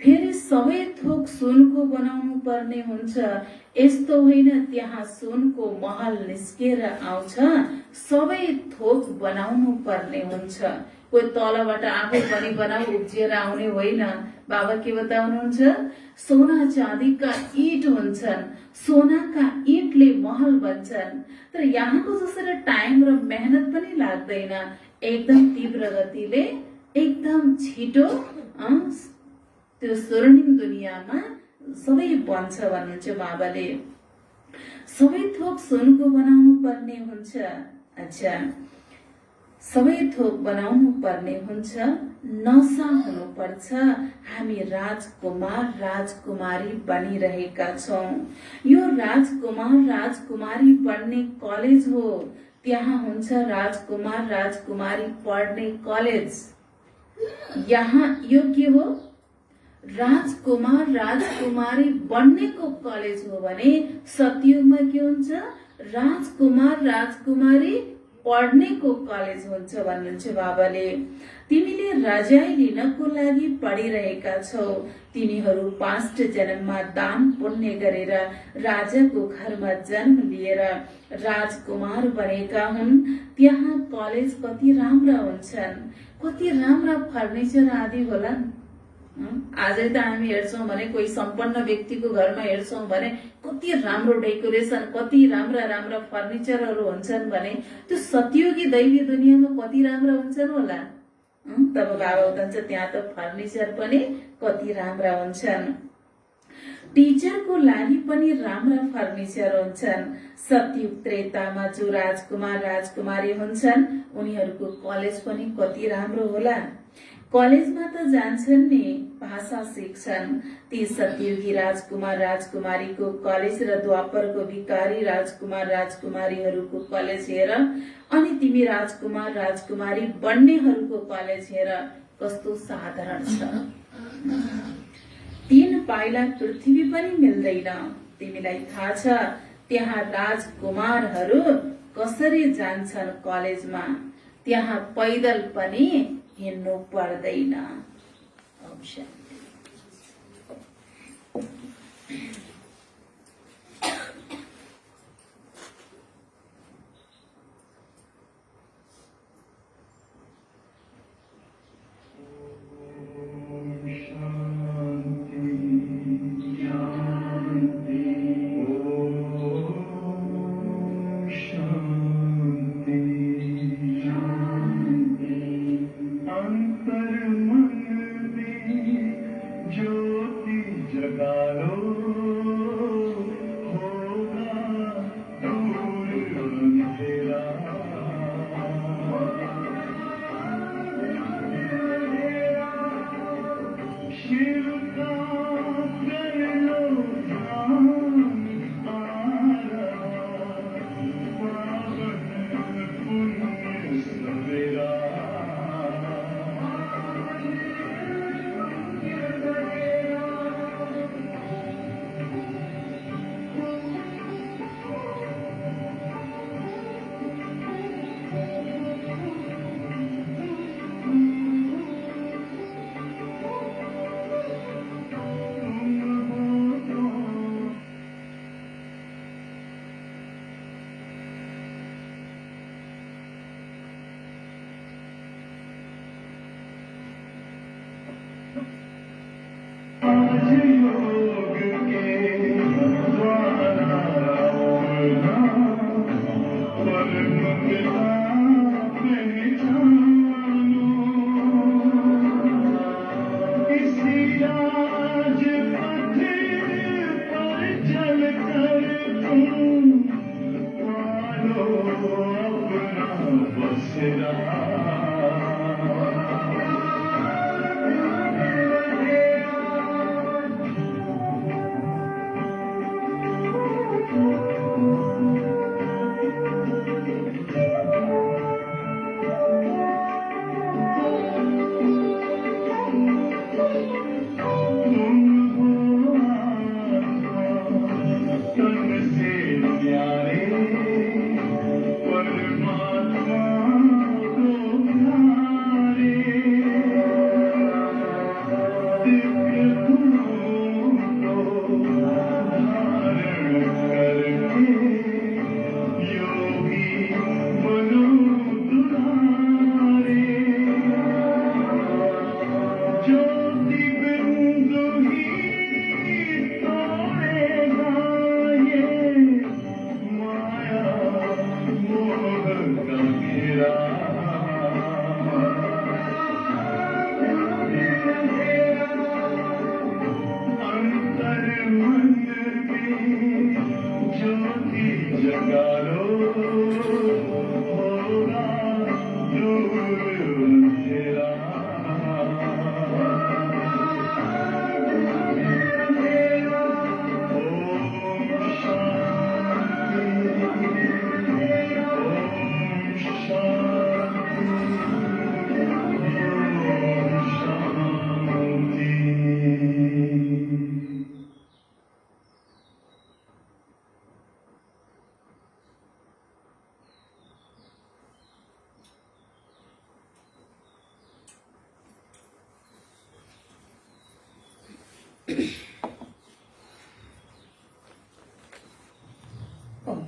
फेरि सबै थोक सुनको बनाउनु पर्ने हुन्छ। यस्तो होइन त्यहाँ सुनको महल निस्केर आउँछ, सबै थोक बनाउनु पर्ने हुन्छ। कोही तलबाट आफै पनि बनाऊ उब्जिएर आउने होइन। बाबा के बताउनुहुन्छ? सोना चाँदीका ईट हुन्छन्, सोनाका ईटले महल बन्छन्। तर यहाँको जसरी टाइम र मेहनत पनि लाग्दैन, एकदम तीव्र गतिले, एकदम छिटो त्यो स्वर्णिम दुनियाँमा सबै बन्छ भन्नुहुन्छ बाबाले। सबै थोक सुनको बनाउनु पर्ने हुन्छ। अच्छा, सबै थोक बनाउनु पर्ने हुन्छ। नशा हुनुपर्छ। हामी राजकुमार राजकुमारी बनिरहेका छौं। यो राजकुमार राजकुमारी बन्ने कलेज हो। त्यहाँ हुन्छ राजकुमार राजकुमारी पढ्ने कलेज। यहाँ यो के हो? राजकुमार राजकुमारी बन्नेको कलेज हो भने सतयुगमा के हुन्छ? राजकुमार राजकुमारी पढ्नेको कलेज हुन्छ भन्नुहुन्छ बाबाले। तिमीले रजाई लिनको लागि पढिरहेका छौ। तिनीहरू 5 जन्ममा दान पुण्य गरेर राजाको घरमा जन्म लिएर राजकुमार बनेका हुन्। त्यहाँ कलेज कति राम्रा हुन्छन्, कति राम्रा फर्निचर आदि होलान्। आजै त हामी हेर्छौं भने कोही सम्पन्न व्यक्तिको घरमा हेर्छौं भने कति राम्रो डेकोरेसन, कति राम्रा राम्रा फर्निचरहरू हुन्छन् भने त्यो सतयुगी दैवी दुनियाँमा कति राम्रा हुन्छन् होला। तब बाबा बताउँछ त्यहाँ त फर्निचर पनि कति राम्रा हुन्छन्। टिचरको लागि पनि राम्रा फर्निचर हुन्छन्। सतयुग त्रेतामा जो राजकुमार राजकुमारी हुन्छन् उनीहरूको कलेज पनि कति राम्रो होला। कलेजमा त जान्छन् नि, भाषा सिक्छन्। ती सतयुगी राजकुमार राजकुमारीको कलेज र द्वापरको भिकारी राजकुमार राजकुमारीहरूको कलेज हेर, अनि तिमी राजकुमार राजकुमारी बन्नेहरूको कलेज हेर कस्तो साधारण छ। 3 पाइला पृथ्वी पनि मिल्दैन। तिमीलाई थाहा छ त्यहाँ राजकुमारहरू कसरी जान्छन् कलेजमा? त्यहाँ पैदल पनि हिँड्नु पर्दैन। ओम शान्ति।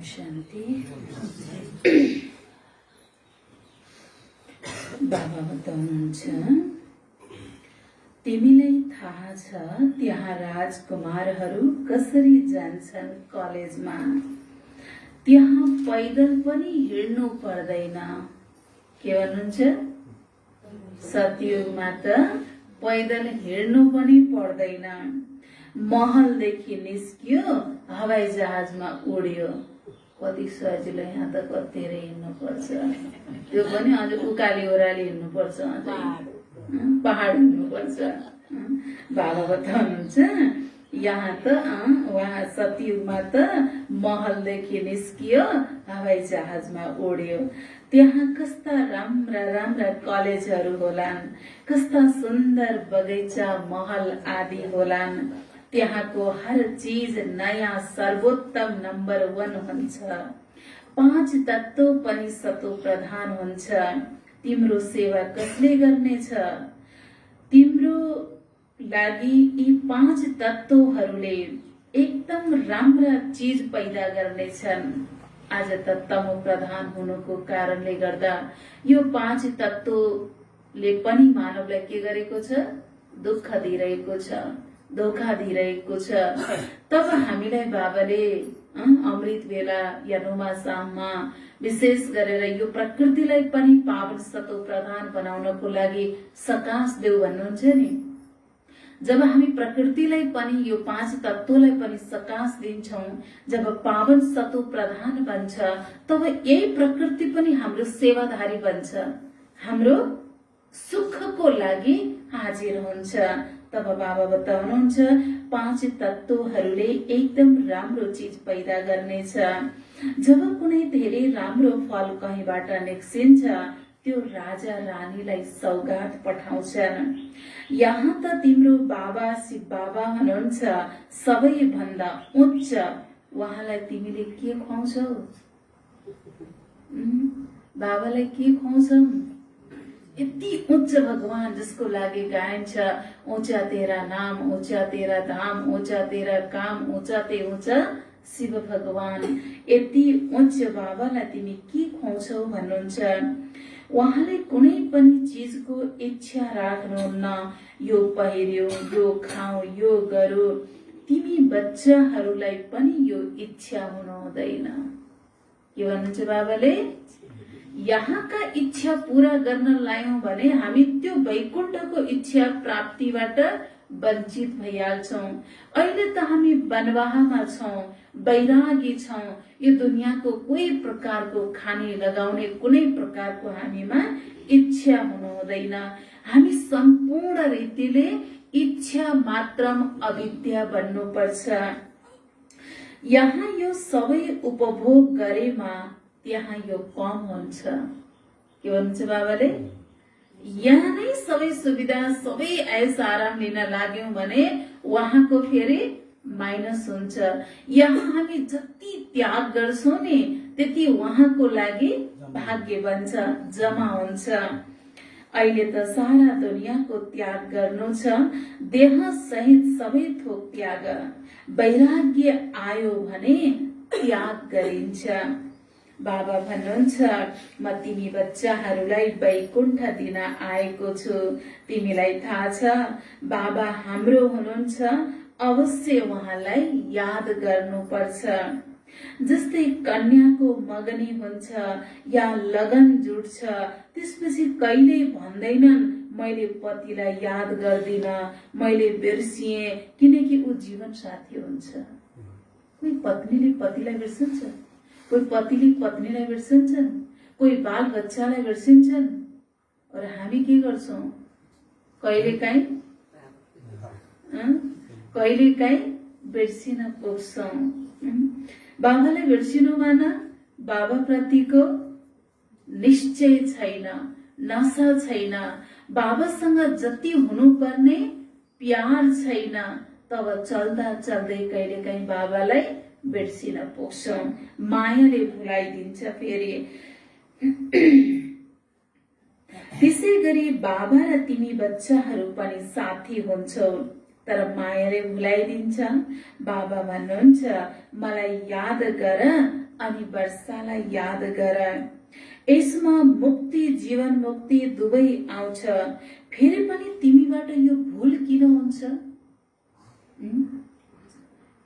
शान्ति। बाबा बताउनुहुन्छ, तिमीलाई थाहा छ त्यहाँ राजकुमारहरू कसरी जान्छन् कलेजमा। त्यहाँ पैदल पनि हिँड्नु पर्दैन। के भन्नुहुन्छ? सतयुगमा त पैदल हिँड्नु पनि पर्दैन। महलदेखि निस्कियो, हवाई जहाजमा उड्यो। कति सजिलो, यहाँ त कतिरै हिँड्नु पर्छ। त्यो पनि अझ उकाली ओह्राली हिँड्नु पर्छ, पहाड हिँड्नु पर्छ। बाबा बताउनुहुन्छ, यहाँ त वहाँ सतयुगमा त महलदेखि निस्कियो, हवाई जहाजमा उड्यो। त्यहाँ कस्ता राम्रा राम्रा कलेजहरू होलान्, कस्ता सुन्दर बगैँचा महल आदि होलान्। त्यहाँको हर चीज नयाँ सर्वोत्तम नम्बर 1 हुन्छ। 5 तत्त्व पनि सतो प्रधान हुन्छ। तिम्रो सेवा कसले गर्नेछ? तिम्रो लागि यी 5 तत्त्वहरूले एकदम राम्रा चीज पैदा गर्नेछन्। आज त तमो प्रधान हुनुको कारणले गर्दा यो 5 तत्त्वले पनि मानवलाई के गरेको छ? दुःख दिइरहेको छ, धोका दिइरहेको छ। तब हामीलाई बाबाले अमृत बेला या नुमा साममा विशेष गरेर यो प्रकृतिलाई पनि पावन सतो प्रधान बनाउनको लागि सकाश देऊ भन्नुहुन्छ नि। जब हामी प्रकृतिलाई पनि यो 5 तत्त्वलाई पनि सकाश दिन्छौं, जब पावन सतो प्रधान बन्छ, तब यही प्रकृति पनि हाम्रो सेवाधारी बन्छ, हाम्रो सुखको लागि हाजिर हुन्छ। तब बाबा बताउनुहुन्छ, 5 तत्त्वहरूले एकदम राम्रो चीज पैदा गर्नेछ। जब कुनै धेरै राम्रो फल कहीँबाट निस्किन्छ, त्यो राजा रानीलाई सौगात पठाउँछन्। यहाँ त तिम्रो बाबा शिव बाबा हुनुहुन्छ सबैभन्दा उच्च। उहाँलाई तिमीले के खुवाउँछौ? बाबालाई के खुवाउँछौ? यति उच्च भगवान जिसको लागि गाइन्छ, ऊंचा तेरा नाम, ऊंचा तेरा धाम, ऊंचा तेरा काम, ऊंचा ते ऊंचा शिव भगवान। यति उच्च बाबालाई तिमी के खुवाउँछौ भन्नुहुन्छ। उहाँले कुनै पनि चीजको इच्छा राख्नुहुन्न, यो पहिर्यो, यो खाऊ, यो गरौ। तिमी बच्चाहरूलाई पनि यो इच्छा हुनु हुँदैन। के भन्नुहुन्छ बाबाले? यहाँका इच्छा पूरा गर्न लायौं भने हामी त्यो वैकुण्ठको इच्छा प्राप्तिबाट वञ्चित भइहाल्छौं। अहिले त हामी वनवाहमा छौं, वैरागी छौं। यो दुनियाँको कोही प्रकारको खाने लगाउने कुनै प्रकारको हामीमा इच्छा हुनु हुँदैन। हामी सम्पूर्ण रीतिले इच्छा मात्रम अविद्या बन्नुपर्छ। यहाँ यो सबै उपभोग गरेमा त्यहाँ यो कम हुन्छ। के भन्छ बाबाले? यहाँ नै सबै सुविधा, सबै ऐस आराम लिन लाग्यौं भने वहाँको फेरि माइनस हुन्छ। यहाँ हामी जति त्याग गर्छौं नि, त्यति वहाँको लागि भाग्य बन्छ, जमा हुन्छ। अहिले त सारा दुनियाँको त्याग गर्नु छ, देह सहित सबै थोक त्याग। वैराग्य आयो भने त्याग गरिन्छ। बाबा भन्नुहुन्छ, म तिमी बच्चाहरूलाई वैकुण्ठ दिन आएको छु। तिमीलाई थाहा छ बाबा हाम्रो हुनुहुन्छ, अवश्य उहाँलाई याद गर्नुपर्छ। जस्तै कन्याको मगनी हुन्छ या लगन जुट्छ, त्यसपछि कहिले भन्दैनन् मैले पतिलाई याद गर्दिन, मैले बिर्सिएँ, किनकि ऊ जीवन साथी हुन्छ। कोही पत्नीले पतिलाई बिर्सन्छ, कोही पतिले पत्नीलाई बिर्सन्छन्, कोही बाल बच्चालाई बिर्सिन्छन्। और हामी के गर्छौं? कहिलेकाहीँ बिर्सिन पुग्छौं। बाबालाई बिर्सिनुमा न बाबा प्रतिको निश्चय छैन, नशा छैन, बाबासँग जति हुनुपर्ने प्यार छैन। तब चल्दा चल्दै कहिलेकाहीँ बाबालाई बिर्सिन पुग्छौं, मायाले भुलाइदिन्छ फेरि। त्यसै गरी बाबा र तिमी बच्चाहरू पनि साथी हुन्छौ, तर मायाले भुलाइदिन्छ। बाबा भन्नुहुन्छ, मलाई याद गर, अनि वर्षालाई याद गर। यसमा मुक्ति जीवन मुक्ति दुवै आउँछ। फेरि पनि तिमीबाट यो भूल किन हुन्छ?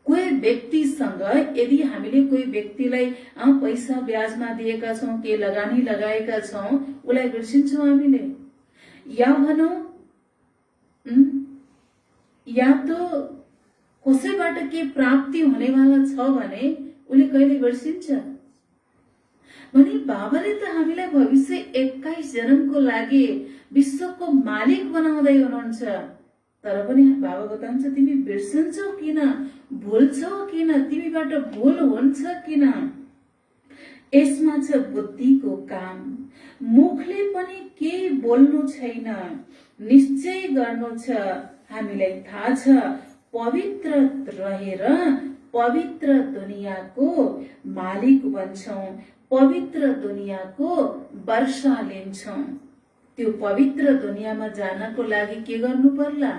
कोही व्यक्तिसँग यदि हामीले कोही व्यक्तिलाई पैसा ब्याजमा दिएका छौं, के लगानी लगाएका छौं, उसलाई बिर्सिन्छौं हामीले, या भनौं या तो कसैबाट के प्राप्ति हुनेवाला छ भने उसले कहिले बिर्सिन्छ भने बाबाले त हामीलाई भविष्य 21 जन्मको लागि विश्वको मालिक बनाउँदै हुनुहुन्छ। तर पनि बाबा बताउँछ तिमी बिर्सन्छौ किन, भुल्छौ किन, तिमीबाट भूल हुन्छ किन? यसमा छ बुद्धिको काम। मुखले पनि केही बोल्नु छैन, निश्चय गर्नु छ। हामीलाई थाहा छ पवित्र रहेर पवित्र दुनियाँको मालिक बन्छौं, पवित्र दुनियाँको वर्षा लिन्छौं। त्यो पवित्र दुनियाँमा जानको लागि के गर्नु पर्ला?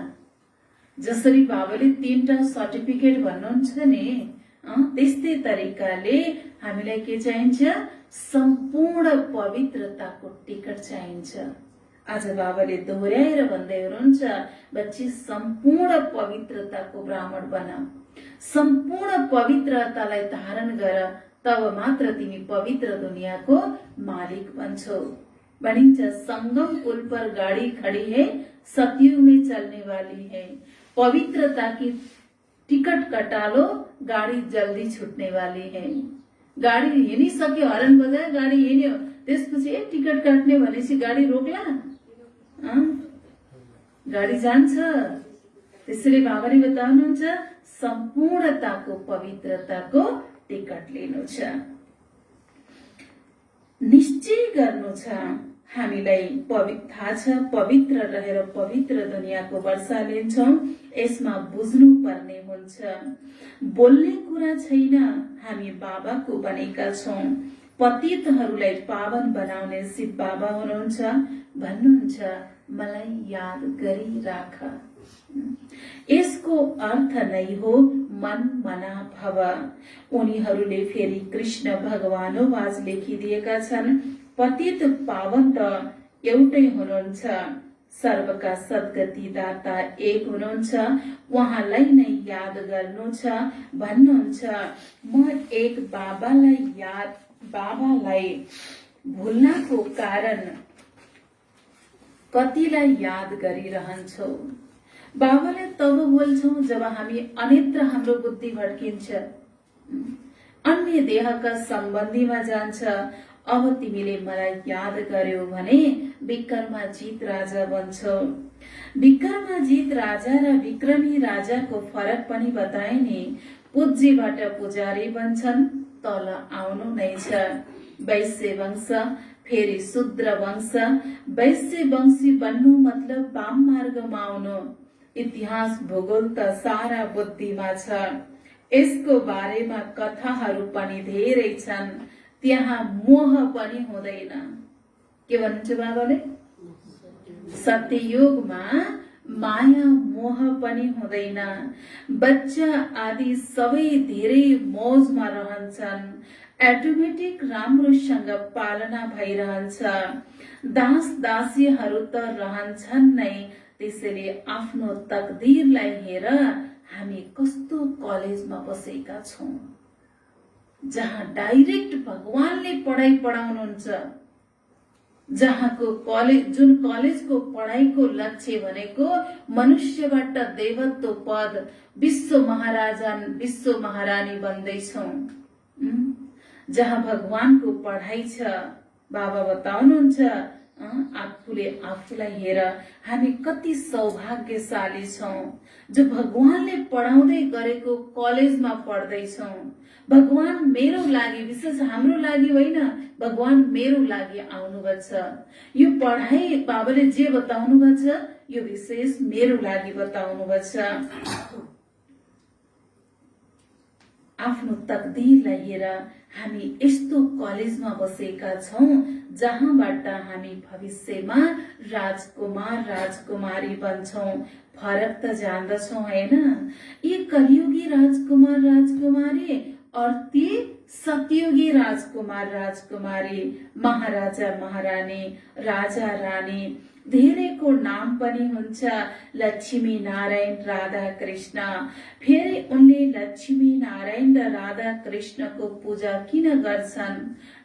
जसरी बाबाले 3टा सर्टिफिकेट भन्नुहुन्छ नि, त्यस्तै तरिकाले हामीलाई के चाहिन्छ? सम्पूर्ण पवित्रताको टिकट चाहिन्छ। आज बाबाले दोहोर्याएर भन्दै हुनुहुन्छ, बच्ची सम्पूर्ण पवित्रताको ब्राह्मण बना, सम्पूर्ण पवित्रतालाई धारण गर, तब मात्र तिमी पवित्र दुनियाँको मालिक बन्छौ। भनिन्छ संगम पुल पर गाड़ी खड़ी है, सतयुग में चलने वाली है। पवित्रता की टिकट कटा लो, गाड़ी जल्दी छुट्ने वाली है। गाडी हिँडिसक्यो, हरन बजायो, गाडी हिँड्यो, त्यसपछि टिकट काट्ने भनेपछि गाडी रोक्ला? गाडी जान्छ। त्यसैले बाबाले बताउनुहुन्छ सम्पूर्णताको पवित्रताको टिकट लिनु छ, निश्चय गर्नु छ। हामीलाई थाहा छ पवित्र रहेर पवित्र दुनियाँको वर्षा लिन्छौं। यसमा बुझ्नु पर्ने हुन्छ। बोल्ने कुरा छैन, हामी बाबाको बनेका छौं। पतितहरूलाई पावन बनाउने शिव बाबा हुनुहुन्छ। भन्नुहुन्छ मलाई याद गरिराख। यसको अर्थ नै हो मन मना भव। उनीहरूले फेरि कृष्ण भगवानोवाज लेखिदिएका छन्। पतित पावन त एउटै हुनुहुन्छ, सर्वका सद्गति दाता एक हुनुहुन्छ, उहाँलाई नै याद गर्नु छ। भन्नुहुन्छ म एक बाबालाई भुल्नको कारण कतिलाई याद गरिरहन्छौ। बाबाले तब बोल्छौ जब हामी अन्यत्र हाम्रो बुद्धि भड्किन्छ, अन्य देहका सम्बन्धीमा जान्छ। अब तिमीले मलाई याद गर्यौ भने विक्रमाजित राजा बन्छौ। विक्रमाजित राजा र विक्रमी राजाको फरक पनि बताए नि। पूज्यबाट पुजारी बन्छन्, तल आउनु नै छ। वैश्य वंश फेरि शूद्र वंश। वैश्य वंशी बन्नु मतलब वाम मार्गमा आउनु। इतिहास भूगोल त सारा बुद्धिमा छ। यसको बारेमा कथाहरू पनि धेरै छन्। त्यहाँ मोह पनि हुँदैन। के भन्नुहुन्छ बाबाले? सत्ययुगमा माया मोह पनि हुँदैन। बच्चा आदि सबै धेरै मौजमा रहन्छन्। एटोमेटिक राम्रोसँग पालना भइरहन्छ। दास दासीहरू त रहन्छन् नै। त्यसैले आफ्नो तकदीरलाई हेर, हामी कस्तो कलेजमा बसेका छौं जहाँ डाइरेक्ट भगवानले पढाइ पढाउनुहुन्छ, जहाँको जुन कलेजको पढाइको लक्ष्य भनेको मनुष्यबाट देवत्व पद, विश्व महाराजा विश्व महारानी बन्दैछौं। जहाँ भगवानको पढाइ छ। बाबा बताउनुहुन्छ आफूले आफूलाई हेर, हामी कति सौभाग्यशाली छौं जो भगवानले पढाउँदै गरेको कलेजमा पढ्दैछौं। भगवान मेरो लागि, विशेष हाम्रो लागि होइन, भगवान मेरो लागि आउनुभएको छ। यो पढाइ बाबाले जे बताउनु भएको छ, यो विशेष मेरो लागि बताउनु भएको छ। आफ्नो तकदीरलाई हेर, हामी यस्तो कलेजमा बसेका छौं जहाँबाट हामी भविष्यमा राजकुमार राजकुमारी बन्छौं। फरक त जान्दछौं हैन? यी कलियुगी राजकुमार राजकुमारी और ती सतयुगी राजकुमार राजकुमारी, महाराजा महारानी, राजा रानी, धेरैको नाम पनि हुन्छ लक्ष्मी नारायण राधा कृष्ण। फेरि उनले लक्ष्मी नारायण र राधा कृष्णको पूजा किन गर्छन्?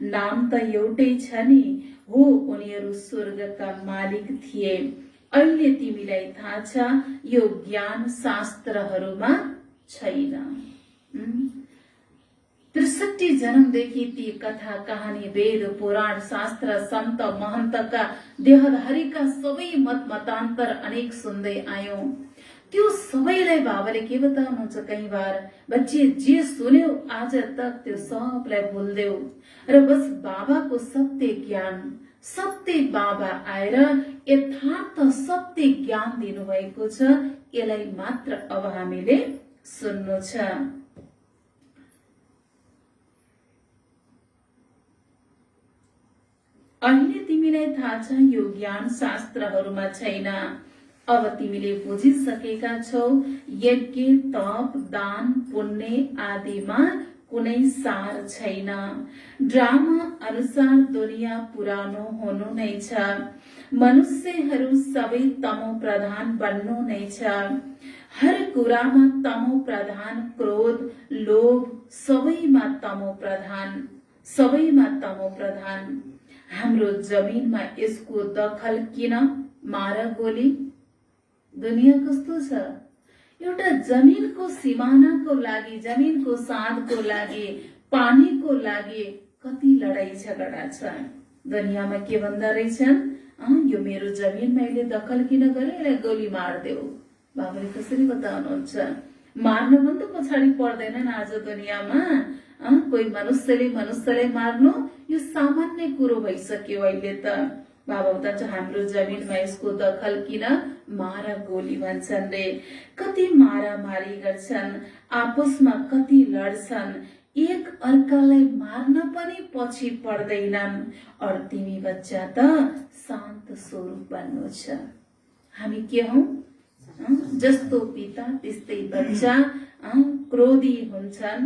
नाम त एउटै छ नि। हो, उनीहरू स्वर्गका मालिक थिए। अहिले तिमीलाई थाहा छ यो ज्ञान शास्त्रहरूमा छैन। 63 जन्मदेखि ती कथा कहानी वेद पुराण शास्त्र सन्त महन्तका देहधारीका सबै मत मतान्तर अनेक सुन्दै आयौं। त्यो सबैलाई बाबाले के बताउनुहुन्छ? कई बार बच्चे जे सुन्यौ आज तक त्यो सबलाई भुल्देऊ र बस बाबाको सत्य ज्ञान, सत्य बाबा आएर यथार्थ सत्य ज्ञान दिनुभएको छ। यसलाई मात्र अब हामीले सुन्नु छ। अहिले तिमीलाई थाहा छ यो ज्ञान शास्त्रहरूमा छैन। अब तिमीले बुझिसकेका छौ यज्ञ तप दान पुण्य आदिमा कुनै सार छैन। ड्रामा अनुसार दुनिया पुरानो हुनु नै छ। मनुष्यहरू सबै तमो प्रधान बन्नु नै छ। हर कुरामा तमो प्रधान, क्रोध लोभ सबैमा तमो प्रधान, सबैमा तमो प्रधान। हाम्रो जमिनमा यसको दखल किन? मार गोली। दुनिया कस्तो छ? एउटा जमिनको सिमानाको लागि, जमिनको साँधको लागि, पानीको लागि कति लडाई झगडा छ। दुनियाँमा के भन्दा रहेछन्? यो मेरो जमिन मैले दखल किन गरे, यसलाई गोली मार्देऊ। बाबाले कसरी बताउनुहुन्छ? मार्न पनि त पछाडि पर्दैनन् आज दुनियाँमा। कोही मनुष्यले मनुष्यलाई मार्नु यो सामान्य कुरो भइसक्यो अहिले त। बाबा बताउँछ हाम्रो जमिनमा यसको दखल किन? मार गोली भन्छन् रे। कति मारामारी गर्छन्, आपसमा कति लड्छन्, एक अर्कालाई मार्न पनि पछि पर्दैनन्। और तिमी बच्चा त शान्त स्वरूप बन्नु छ। हामी के हौ? जस्तो पिता त्यस्तै बच्चा। क्रोधी हुन्छन्,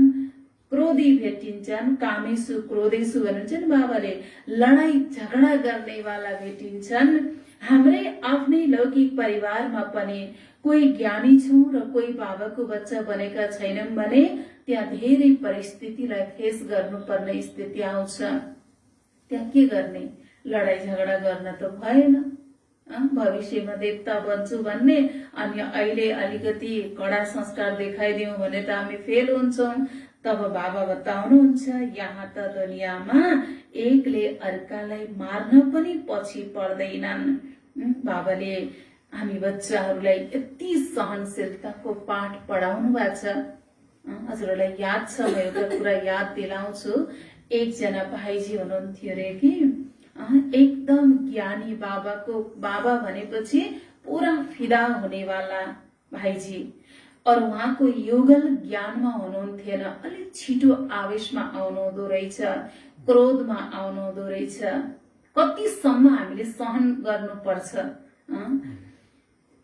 क्रोधी भेटिन्छन्, कामेशु क्रोधेशु भन्नुहुन्छ नि बाबाले। लडाई झगडा गर्नेवाला भेटिन्छन्। हाम्रै आफ्नै लौकिक परिवारमा पनि कोही ज्ञानी छौं र कोही बाबाको बच्चा बनेका छैनौं भने त्यहाँ धेरै परिस्थितिलाई फेस गर्नुपर्ने स्थिति आउँछ। त्यहाँ के गर्ने? लडाई झगडा गर्न त भएन। भविष्यमा देवता बन्छु भन्ने अनि अहिले अलिकति कडा संस्कार देखाइदिउँ भने त हामी फेल हुन्छौं। तब बाबा बताउनुहुन्छ यहाँ त दुनियाँमा एकले अर्कालाई मार्न पनि पछि पर्दैनन्। बाबाले हामी बच्चाहरूलाई यति सहनशीलताको पाठ पढाउनु भएको छ। हजुरहरूलाई याद छ, म एउटा कुरा याद दिलाउँछु। एकजना भाइजी हुनुहुन्थ्यो रे कि एकदम ज्ञानी बाबाको, बाबा भनेपछि पुरा फिदा हुनेवाला भाइजी। और उहाँको युगल ज्ञानमा हुनुहुन्थेन। अलिक छिटो आवेशमा आउनुहुँदो रहेछ, क्रोधमा आउनुहुँदो रहेछ। कतिसम्म हामीले सहन गर्नुपर्छ।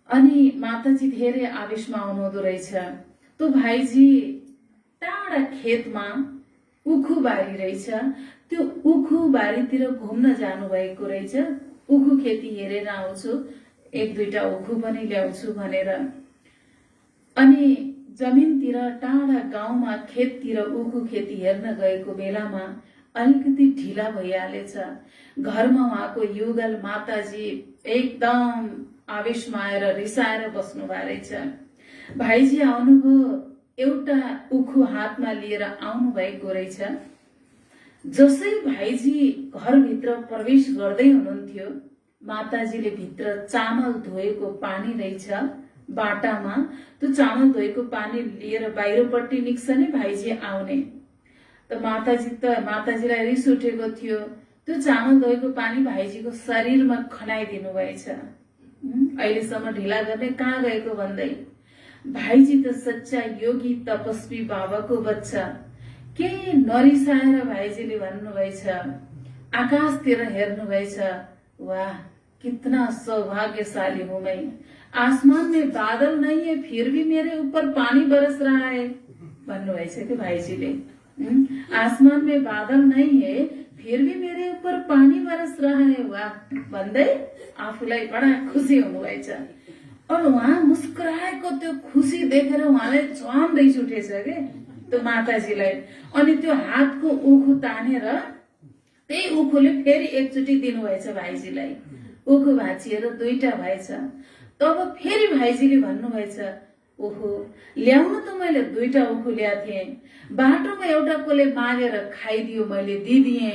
अनि माताजी धेरै आवेशमा आउनुहुँदो रहेछ। त्यो भाइजी टाढा खेतमा उखु बारी रहेछ, त्यो उखु बारीतिर घुम्न जानु भएको रहेछ। उखु खेती हेरेर आउँछु, एक दुईटा उखु पनि ल्याउँछु भनेर। अनि जमिनतिर टाढा गाउँमा खेततिर उखु खेती हेर्न गएको बेलामा अलिकति ढिला भइहालेछ। घरमा उहाँको युगल माताजी एकदम आवेशमा आएर रिसाएर बस्नु भएको रहेछ। भाइजी आउनुभयो, एउटा उखु हातमा लिएर आउनु भएको रहेछ। जसै भाइजी घरभित्र प्रवेश गर्दै हुनुहुन्थ्यो, माताजीले भित्र चामल धोएको पानी रहेछ बाटामा। त्यो चामल धोएको पानी लिएर बाहिरपट्टि निक्छ नि भाइजी आउने। त माताजीलाई रिस उठेको थियो। त्यो चामल धोएको पानी भाइजीको शरीरमा खनाइदिनु भएछ। अहिलेसम्म ढिला गर्ने कहाँ गएको भन्दै। भाइजी त सच्चा योगी तपस्वी बाबाको बच्चा। के नरिसाएर भाइजीले भन्नुभएछ, आकाशतिर हेर्नु भएछ, वाह कितना सौभाग्यशाली हूं मैं, आसमान में बादल नहीं है फिर भी मेरे ऊपर पानी बरस रहा है भन्नुभएछ कि भाइजीले। आसमान में बादल नहीं है फिर भी मेरे ऊपर पानी बरस रहा है वाह भन्दै आफूलाई बडा खुसी हुनुभएछ। और उहाँ मुस्कुराएको त्यो खुसी देखेर उहाँलाई झन् रिस उठेछ के त्यो माताजीलाई। अनि त्यो हातको उखु तानेर त्यही उखुले फेरि एकचोटि दिनुभएछ भाइजीलाई। उखु भाँचिएर दुईटा भएछ। तब फेरि भाइजीले भन्नुभएछ ओहो ल्याउनु त मैले दुईटा उखु ल्याएको थिएँ, बाटोमा एउटा कोले मागेर खाइदियो मैले दिदिए,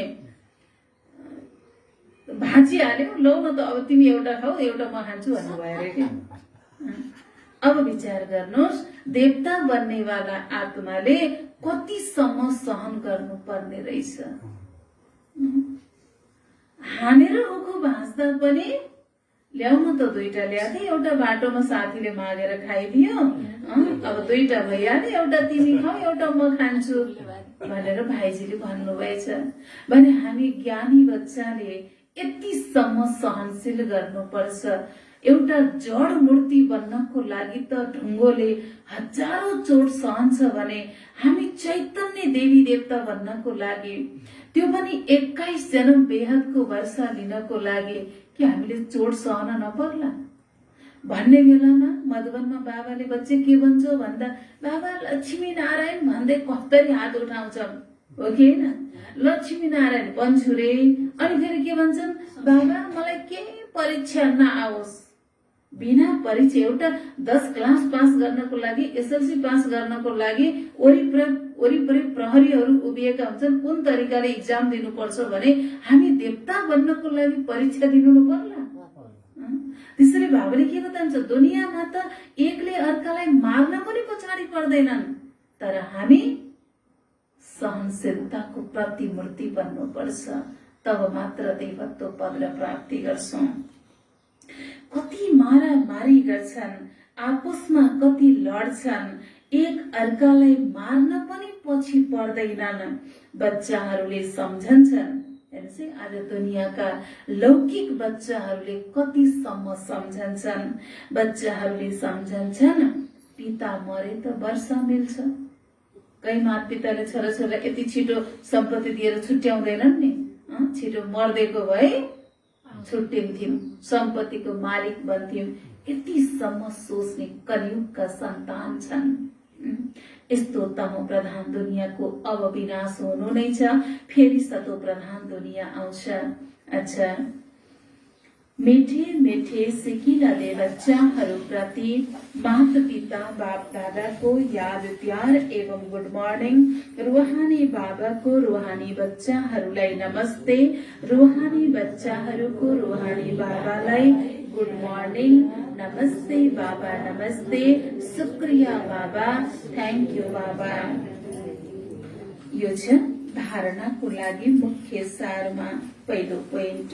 भाँचिहाल्यो, लौ न त अब तिमी एउटा खाऊ एउटा म खान्छु भन्नुभयो अरे के। अब विचार गर्नुहोस् देवता बन्नेवाला आत्माले कतिसम्म सहन गर्नुपर्ने रहेछ। हानेर उखु भाँच्दा पनि ल्याउनु त दुईटा ल्याएको थिएँ, एउटा बाटोमा साथीले मागेर खाइदियो, अब दुईटा भइहाल्यो, एउटा तिमी खाऊ एउटा म खान्छु भनेर भाइजीले भन्नुभएछ। भने हामी ज्ञानी बच्चाले यतिसम्म सहनशील गर्नुपर्छ। एउटा जड मूर्ति बन्नको लागि त ढुङ्गोले हजारौं चोट सहन्छ भने हामी चैतन्य देवी देवता बन्नको लागि त्यो पनि 21 जन्म बेहदको वर्षा लिनको लागि कि हामीले चोट सहन नपर्ला भन्ने बेलामा मधुवनमा बाबाले बच्चे के भन्छौ भन्दा बाबा लक्ष्मी नारायण भन्दै कस्तरी हात उठाउँछ हो कि हैन, लक्ष्मी नारायण भन्छु रे। अनि फेरि के भन्छन् बाबा मलाई केही परीक्षा नआओस्, बिना परीक्षा एउटा 10 क्लास पास गर्नको लागि एसएलसी पास गर्नको लागि वरिपरि प्रहरीहरू उभिएका हुन्छन्, कुन तरिकाले इक्जाम दिनुपर्छ भने हामी देवता बन्नको लागि परीक्षा दिनु पर्ला। त्यसैले बाबाले के बताउँछ दुनियाँमा त एकले अर्कालाई मार्न पनि पछाडि पर्दैनन्, तर हामी सहनशीलताको प्रतिमूर्ति बन्नुपर्छ, तब मात्र देवत्व पद प्राप्ति गर्छौं। कति मारामारी गर्छन्, आपसमा कति लड्छन्, एक अर्कालाई मार्न पनि पछि पर्दैनन्। बच्चाहरूले सम्झन्छन्, हेर्नुस् है आज दुनियाँका लौकिक बच्चाहरूले कतिसम्म सम्झन्छन्। बच्चाहरूले सम्झन्छन् पिता मरे त वर्षा मिल्छ, कही माता पिताले छोराछोरीलाई यति छिटो सम्पत्ति दिएर छुट्याउँदैनन् नि, छिटो मर्देको भए छुट्टिन्थ्यौं, सम्पत्तिको मालिक बन्थ्यौं, यतिसम्म सोच्ने कलियुगका सन्तान छन्। यस्तो तमो प्रधान दुनियाँको अब विनाश हुनु नै छ, फेरि सतो प्रधान दुनियाँ आउँछ। अच्छा, मीठे मीठे सिकिलाले बच्चाहरूप्रति माता पिता बाप दादाको याद प्यार एवं गुड मर्निङ। रुहानी बाबाको रुहानी बच्चाहरूलाई नमस्ते, रुहानी बच्चाहरूको रुहानी बाबालाई गुड मर्निङ, नमस्ते बाबा, नमस्ते, शुक्रिया बाबा, थ्याङ्क यू बाबा। यो छ धारणाको लागि मुख्य सारमा पहिलो पोइन्ट।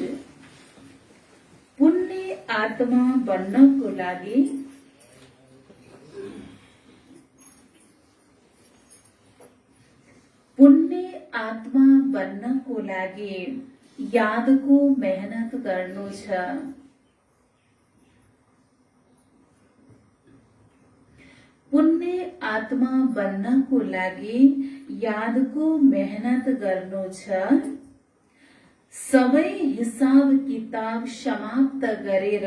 पुण्य आत्मा बन्नको लागि पुण्य आत्मा बन्नको लागि यादको मेहनत गर्नु छ। पुण्य आत्मा बन्नको लागि यादको मेहनत गर्नु छ। सबै हिसाब किताब समाप्त गरेर,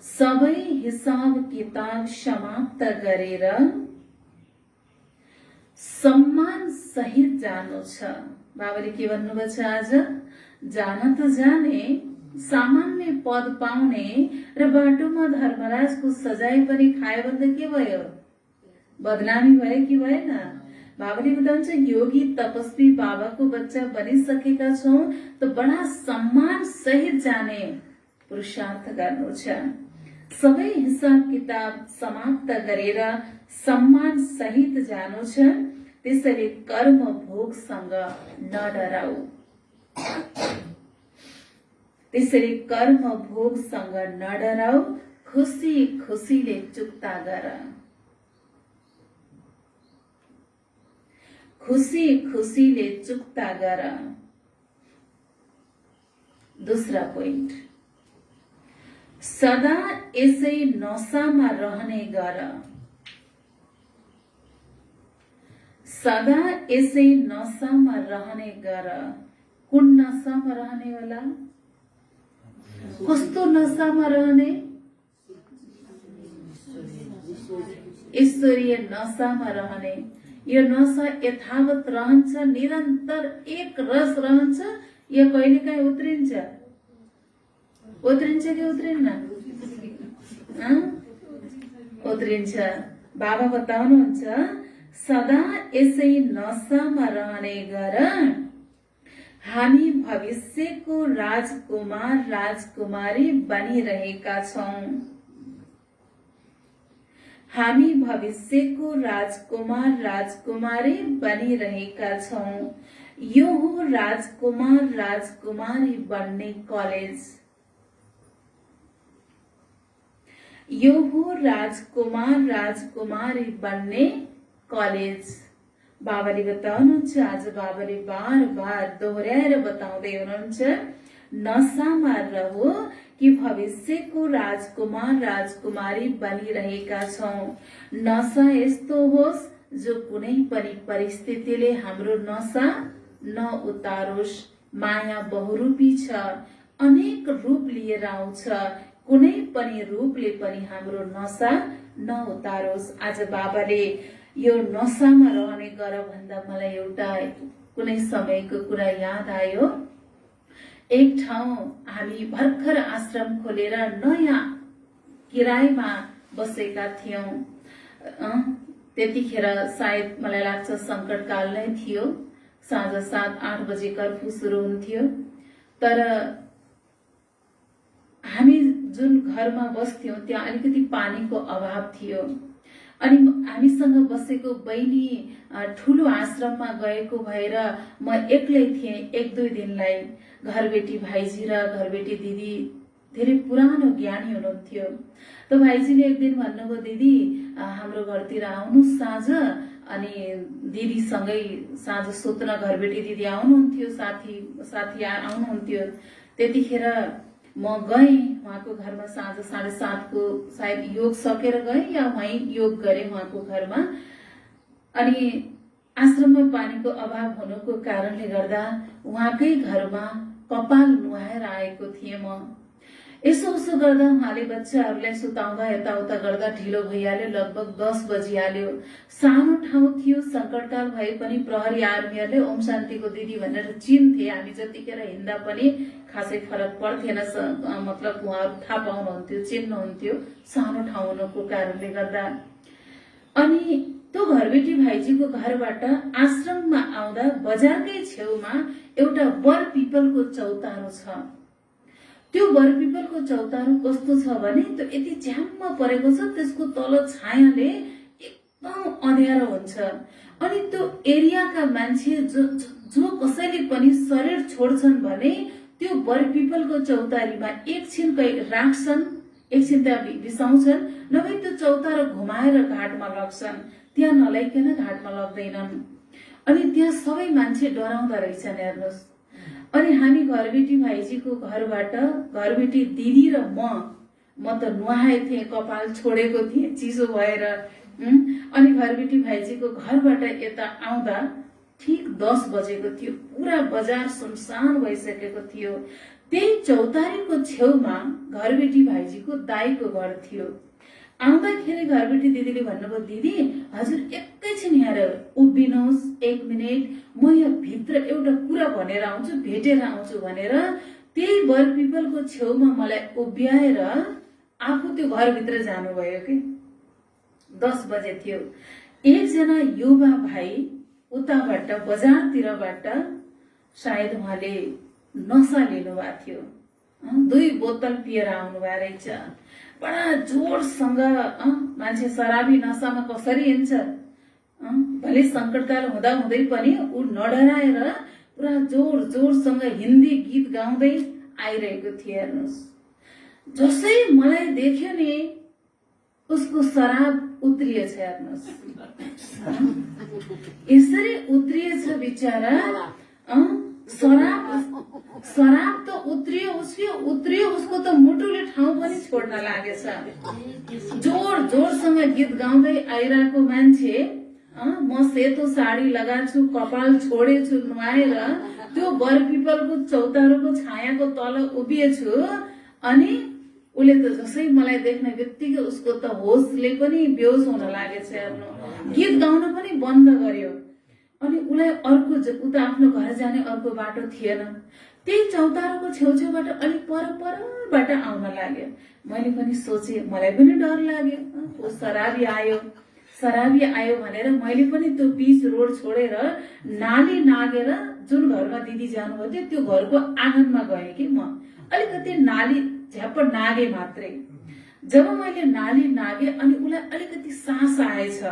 सबै हिसाब किताब समाप्त गरेर सम्मान सहित जानु छ। बाबाले के भन्नुभएको छ आज, जान त जाने, सामान्य पद पाउने र बाटोमा धर्मराजको सजाय पनि खायो भने के भयो, बदनामी भयो कि भएन। बाबाले बताउँछ योगी तपस्वी बाबाको बच्चा बनिसकेका छौं त बडा सम्मान सहित जाने पुरुषार्थ गर्नु छ। सबै हिसाब किताब समाप्त गरेर सम्मान सहित जानु छ। त्यसैले कर्म भोगसँग नडराऊ, त्यसैले कर्म भोगसँग नडराऊ, खुसी खुसीले चुक्ता गर, खुसी खुसीले चुक्ता गर। दूसरा पोइन्ट, सदा यसै नशामा रहने गर। सदा यसै नशामा रहने गर। कुन नशामा रहने होला? कस्तो नशामा रहने? ईश्वरीय नशामा रहने। यो नशा यथावत रहन्छ, निरन्तर एक रस रहन्छ, या कहिलेकाहीँ उत्रिन्छ? उत्रिन्छ कि उत्रिन्न? उत्रिन्छ। बाबा बताउनुहुन्छ सदा यसै नशामा रहने गर। हामी भविष्यको राजकुमार राजकुमारी बनिरहेका छौं। हामी भविष्यको राजकुमार राजकुमारी बनिरहेका छौं। यो हो राजकुमार राजकुमारी बन्ने कलेज। यो हो राजकुमार राजकुमारी बन्ने कलेज। बाबाले बताउनुहुन्छ, आज बाबाले बार बार दोहोऱ्याएर बताउँदै हुनुहुन्छ, नशामा रहो कि भविष्यको राजकुमार राजकुमारी बनिरहेका छौं। नशा यस्तो होस् जो कुनै पनि परिस्थितिले हाम्रो नशा नउतारोस्। माया बहुरूपी छ, अनेक रूप लिएर आउँछ। कुनै पनि रूपले पनि हाम्रो नशा नउतारोस्। आज बाबाले यो नशामा रहने गर भन्दा मलाई एउटा कुनै समयको कुरा याद आयो। एक ठाउँ हामी भर्खर आश्रम खोलेर नयाँ किरायमा बसेका थियौं। त्यतिखेर सायद मलाई लाग्छ संकटकाल नै थियो। साँझ 7-8 बजे कर्फ्यू सुरु हुन्थ्यो। तर हामी जुन घरमा बस्थ्यौं त्यहाँ अलिकति पानीको अभाव थियो। अनि हामीसँग बसेको बहिनी ठूलो आश्रममा गएको भएर म एक्लै थिएँ 1-2 दिनलाई। घरबेटी भाइजी र घरबेटी दिदी धेरै पुरानो ज्ञानी हुनुहुन्थ्यो। त भाइजीले एक दिन भन्नुभयो, दिदी हाम्रो घरतिर आउनुहोस् साँझ। अनि दिदीसँगै साँझ सुत्न घरबेटी दिदी आउनुहुन्थ्यो, साथी आउनुहुन्थ्यो। त्यतिखेर म गएँ उहाँको घरमा। साँझ 7:30 को सायद योग सकेर गएँ या वहीँ योग गरेँ उहाँको घरमा। अनि आश्रममा पानीको अभाव हुनुको कारणले गर्दा उहाँकै घरमा कपाल नुहाएर आएको थिएँ म। यसो उसो गर्दा उहाँले बच्चाहरूलाई सुताउँदा यताउता गर्दा ढिलो भइहाल्यो। लगभग 10 बजिहाल्यो। सानो ठाउँ थियो, संकटकाल भए पनि प्रहरी आर्मीहरूले ओम शान्तिको दिदी भनेर चिन्थे। हामी जतिखेर हिँड्दा पनि खासै फरक पर्थेन। मतलब उहाँहरू थाहा पाउनुहुन्थ्यो, चिन्नुहुन्थ्यो, सानो ठाउँ हुनुको कारणले गर्दा। अनि त्यो घरबेटी भाइजीको घरबाट आश्रममा आउँदा बजारकै छेउमा एउटा बर पिपलको चौतारो छ। त्यो बर पिपलको चौतारो कस्तो छ भने त्यो यति झ्याम्म परेको छ, त्यसको तल छायाले एकदम अँध्यारो हुन्छ। अनि त्यो एरियाका मान्छे जो कसैले पनि शरीर छोड्छन् भने त्यो बर पिपलको चौतारीमा एकछिन राख्छन्, एकछिन त्यहाँ बिसाउँछन्, नभए त्यो चौतारो घुमाएर घाटमा लग्छन्। त्यहाँ नलाइकन घाटमा लग्दैनन्। अनि त्यहाँ सबै मान्छे डराउँदा रहेछन्, हेर्नुहोस्। अनि हामी घरबेटी भाइजीको घरबाट घरबेटी दिदी र म त नुहाए थिएँ, कपाल छोडेको थिएँ चिसो भएर। अनि घरबेटी भाइजीको घरबाट यता आउँदा ठीक 10 बजेको थियो। पुरा बजार सुनसान भइसकेको थियो। त्यही चौतारीको छेउमा घरबेटी भाइजीको दाइको घर थियो। आउँदाखेरि घरबेटी दिदीले भन्नुभयो, दिदी हजुर एकैछिन यहाँ उभिनुहोस्, 1 मिनेट, म यहाँ भित्र एउटा कुरा भनेर आउँछु, भेटेर आउँछु भनेर त्यही बर पिपलको छेउमा मलाई उभ्याएर आफू त्यो घरभित्र जानुभयो कि। 10 बजे थियो। एकजना युवा भाइ उताबाट बजारतिरबाट सायद उहाँले नशा लिनुभएको थियो। 2 बोतल पिएर आउनु भएको रहेछ। बडा जोरसँग मान्छे शराबी नशामा कसरी हिँड्छ। भले संकटकाल हुँदा हुँदै पनि ऊ नडराएर पुरा जोर जोरसँग हिन्दी गीत गाउँदै आइरहेको थियो। हेर्नुहोस्, जसै मलाई देख्यो नि उसको शराब उत्रिएछ। हेर्नुहोस्, यसरी उत्रिएछ बिचारा। शराब त उत्रियो, उसको त मुटुले ठाउँ पनि छोड्न लागेछ। जोर जोरसँग गीत गाउँदै आइरहेको मान्छे म सेतो साडी लगाएको छु, कपाल छोडेछु नुहाएर त्यो बर पिपलको चौतारोको छायाको तल उभिएछु अनि उसले त जसै मलाई देख्ने बित्तिकै उसको त होसले पनि बेहोस हुन लागेछ। हेर्नु, गीत गाउन पनि बन्द गर्यो। अनि उसलाई अर्को उता आफ्नो घर जाने अर्को बाटो थिएन। त्यही चौतारोको छेउछेउबाट अलिक परबाट आउन लाग्यो। मैले पनि सोचे, मलाई पनि डर लाग्यो, ऊ शराबी आयो भनेर मैले पनि त्यो बीच रोड छोडेर नाली नागेर जुन घरमा दिदी जानुभयो थियो त्यो घरको आँगनमा गएँ कि म अलिकति नाली झ्याप्प नागे मात्रै। जब मैले नाली नागे अनि उसलाई अलिकति सास आएछ,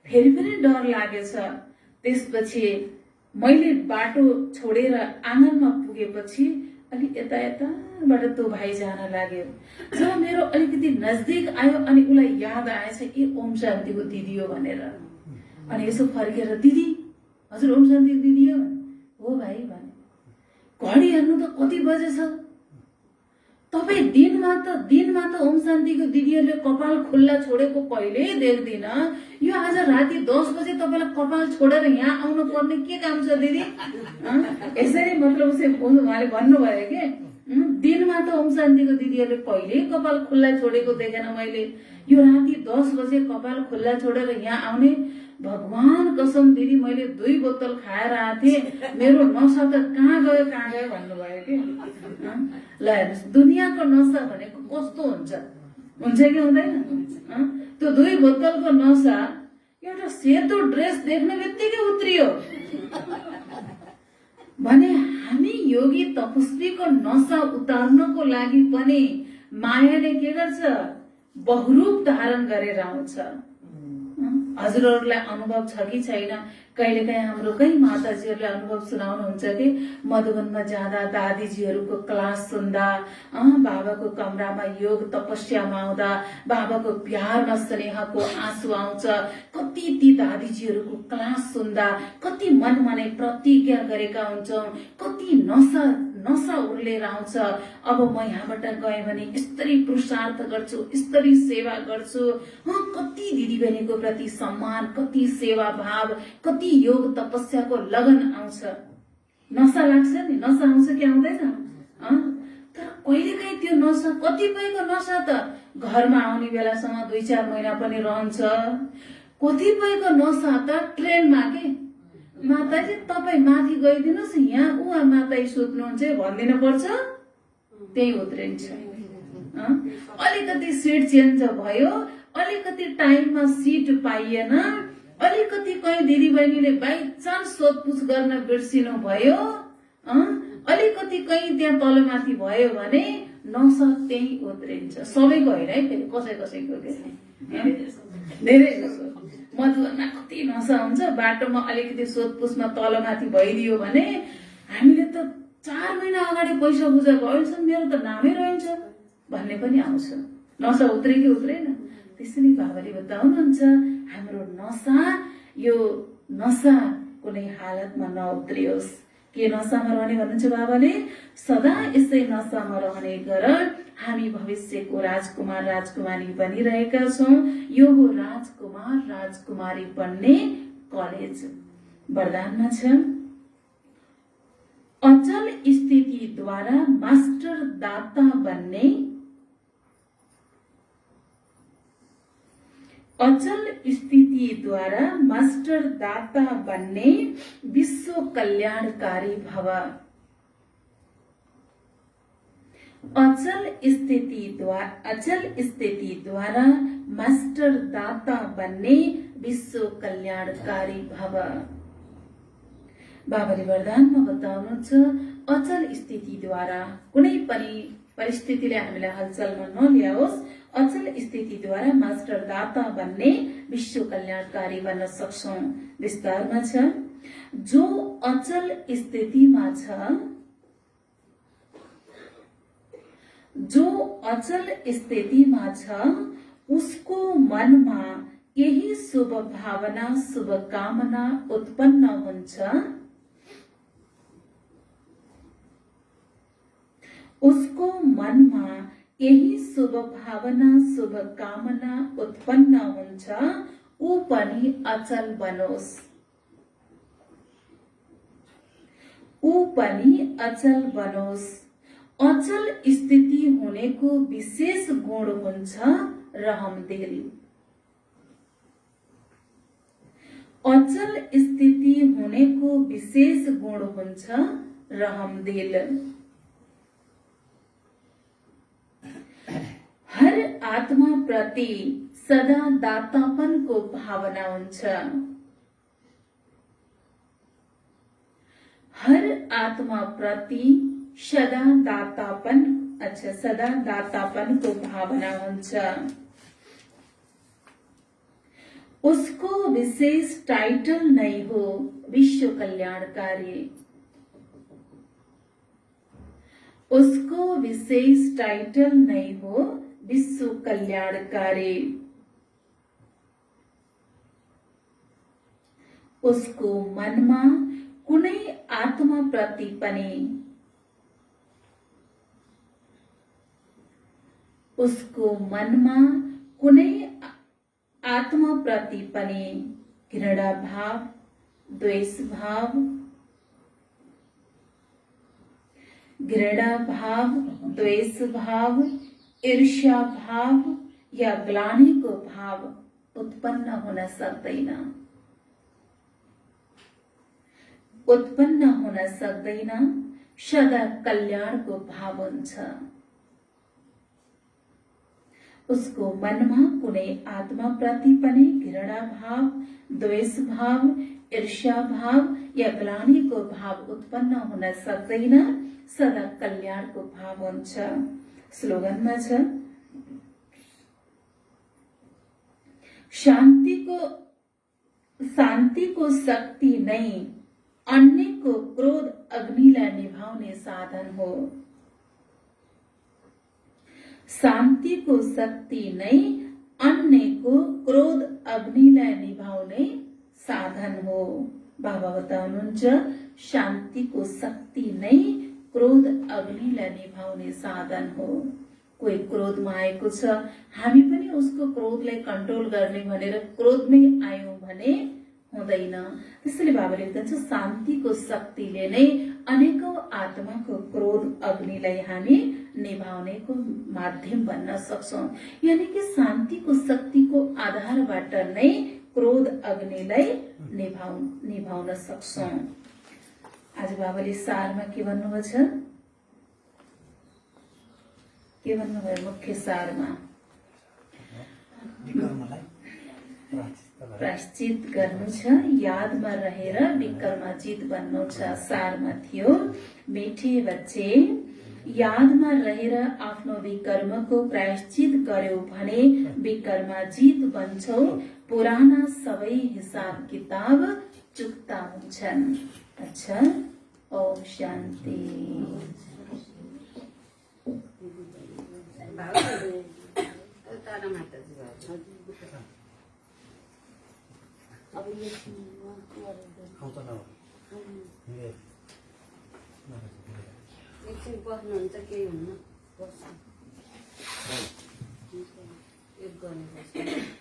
फेरि पनि डर लागेछ। त्यसपछि मैले बाटो छोडेर आँगनमा पुगेपछि अलि यताबाट त्यो भाइ जान लाग्यो। जब मेरो अलिकति नजदिक आयो अनि उसलाई याद आएछ कि ओम शान्तिको दिदी हो भनेर। अनि यसो फर्केर, दिदी हजुर ओम शान्तिको दिदी हो भाइ भने। घडी हेर्नु त कति बजेछ? तपाईँ दिनमा त ओम शान्तिको दिदीहरूले कपाल खुल्ला छोडेको कहिल्यै देख्दिन। यो आज राति 10 बजे तपाईँलाई कपाल छोडेर यहाँ आउनु पर्ने के काम छ दिदी? यसरी मतलब उहाँले भन्नुभयो कि दिनमा त ओम शान्तिको दिदीहरूले कहिल्यै कपाल खुल्ला छोडेको देखेन मैले। यो राति 10 बजे कपाल खुल्ला छोडेर यहाँ आउने, भगवान कसम दिदी मैले 2 बोतल खाएर आएको थिएँ, मेरो नसा त कहाँ गयो भन्नुभयो कि। ल हेर्नुहोस्, दुनियाँको नसा भनेको कस्तो हुन्छ कि हुँदैन? त्यो 2 बोतलको नसा एउटा सेतो ड्रेस देख्ने बित्तिकै उत्रियो भने हामी योगी तपस्वीको नसा उतार्नको लागि पनि मायाले के गर्छ? बहुरूप धारण गरेर आउँछ। हजुरहरूलाई अनुभव छ कि छैन? कहिलेकाहीँ हाम्रो कही माताजीहरूले अनुभव सुनाउनुहुन्छ कि मधुबनमा जाँदा दादीजीहरूको क्लास सुन्दा, बाबाको कमरामा योग तपस्यामा आउँदा बाबाको प्यारमा स्नेहको आँसु आउँछ। कति ती दादीजीहरूको क्लास सुन्दा कति मनमाने प्रतिज्ञा गरेका हुन्छौँ, कति नसा उर्लेर आउँछ। अब म यहाँबाट गएँ भने यस्तरी पुरुषार्थ गर्छु, यस्तरी सेवा गर्छु। कति दिदीबहिनीको प्रति सम्मान, कति सेवा भाव, कति योग तपस्याको लगन आउँछ। नसा लाग्छ नि, नसा आउँछ कि आउँदैन? तर कहिलेकाहीँ त्यो नसा, कतिपयको नसा त घरमा आउने बेलासम्म 2-4 महिना पनि रहन्छ। कतिपयको नसा त ट्रेनमा के, माताजी तपाईँ माथि गइदिनुहोस्, यहाँ उहाँ माता सुत्नुहुन्छ भनिदिनु पर्छ, त्यही उत्रिन्छ। अलिकति सिट चेन्ज भयो, अलिकति टाइममा सिट पाइएन, अलिकति कहीँ दिदीबहिनीले बाइ चान्स सोधपुछ गर्न बिर्सिनु भयो, अलिकति कहीँ त्यहाँ तलमाथि भयो भने नसा त्यही उत्रिन्छ। सबैको होइन है, फेरि कसैको धेरै जसो मधुबनमा कति नसा हुन्छ। बाटोमा अलिकति सोधपुछमा तलमाथि भइदियो भने हामीले त 4 महिना अगाडि पैसा बुझाएको, अहिलेसम्म मेरो त नामै रहन्छ भन्ने पनि आउँछ। नसा उत्रे कि उत्रेन? त्यसरी बाबाले बताउनुहुन्छ हाम्रो नसा, यो नसा कुनै हालतमा नउत्रियोस्। के नसामा रहने भन्नुहुन्छ बाबाले? सदा यसै नसामा रहने गर। हामी भविष्यको राजकुमार राजकुमारी बनिरहेका छौँ। यो हो राजकुमार राजकुमारी बन्ने कलेज। वरदानमा छ, अचल स्थितिद्वारा मास्टर दाता बन्ने, अचल स्थितिद्वारा मास्टर दाता बन्ने, विश्व कल्याणकारी भव। अचल स्थितिद्वारा मास्टर दाता बन्ने, विश्व कल्याणकारी भव। बाबाले वरदानमा बताउनुहुन्छ अचल स्थितिद्वारा, कुनै पनि परिस्थितिले हामीलाई हलचलमा नल्याओस्, अचल स्थितिद्वारा मास्टर दाता बन्ने, विश्व कल्याणकारी बन्न सक्छौं। विस्तारमा छ, जो अचल स्थितिमा छ, जो अचल स्थितिमा छ उसको मनमा यही शुभ भावना शुभकामना उत्पन्न हुन्छ, उसको मनमा यही शुभ भावना शुभकामना उत्पन्न हुन्छ ऊ पनि अचल बनोस्। ऊ पनि अचल बनोस्। अचल स्थिति हुनेको विशेष गुण हुन्छ रहमदिल। अचल स्थिति हुनेको विशेष गुण हुन्छ रहमदिल। हर आत्मा प्रति सदा दातापनको भावना हुन्छ। हर आत्मा प्रति सदा दातापनको भावना हुन्छ। उसको विशेष टाइटल नहीं हो विश्व कल्याणकारी। उसको विशेष टाइटल नहीं हो विश्व कल्याणकारी। उसको मनमा कुनै आत्मा प्रति पनि उसको मनमा कुनै आत्मा प्रति पनि घृणा भाव, द्वेष भाव, ईर्ष्या भाव या ग्लानिको भाव उत्पन्न हुन सक्दैन। सदा कल्याणको भाव हुन्छ। उसको मनमा कुनै आत्मा प्रति पनि घृणा भाव, द्वेष भाव, ईर्ष्या भाव या ग्लानिको भाव उत्पन्न हुन सक्दैन। सदा कल्याणको भाव हुन्छ। स्लोगनमा छ, शान्तिको शक्ति नै अन्यको क्रोध अग्निलाई निभाउने साधन हो। शान्तिको शक्ति नै अन्यको क्रोध अग्निलाई निभाउने साधन हो। बाबा बताउनुहुन्छ, शान्तिको शक्ति नै क्रोध अग्निलाई निभाउने साधन हो। कोही क्रोधमा आएको छ, हामी पनि उसको क्रोधलाई कन्ट्रोल गर्ने भनेर क्रोधमै आयौं भने हुँदैन। त्यसैले बाबाले भन्छ, शान्तिको शक्तिले नै अनेकौं आत्माको क्रोध अग्निलाई हामी निभाउनेको माध्यम बन्न सक्छौं। यानी कि शान्तिको शक्तिको आधारबाट नै क्रोध अग्निलाई निभाउन सक्छौं। आज बाबाले सारमा के भन्नुभएको छ? के भन्नुभयो मुख्य सारमा? प्रायश्चित गर्नु छ, यादमा रहेर विकर्माजित बन्नु छ। सारमा थियो, मिठे बच्चे यादमा रहेर आफ्नो विकर्मको प्रायश्चित गर्यो भने विकर्माजित बन्छौ। पुराना सबै हिसाब किताब चुक्ता हुन्छन्। अच्छा, ओम शान्ति। एकछिन बस्नुहुन्छ, केही हुन्न, बस्छ। एक गर्नुपर्छ।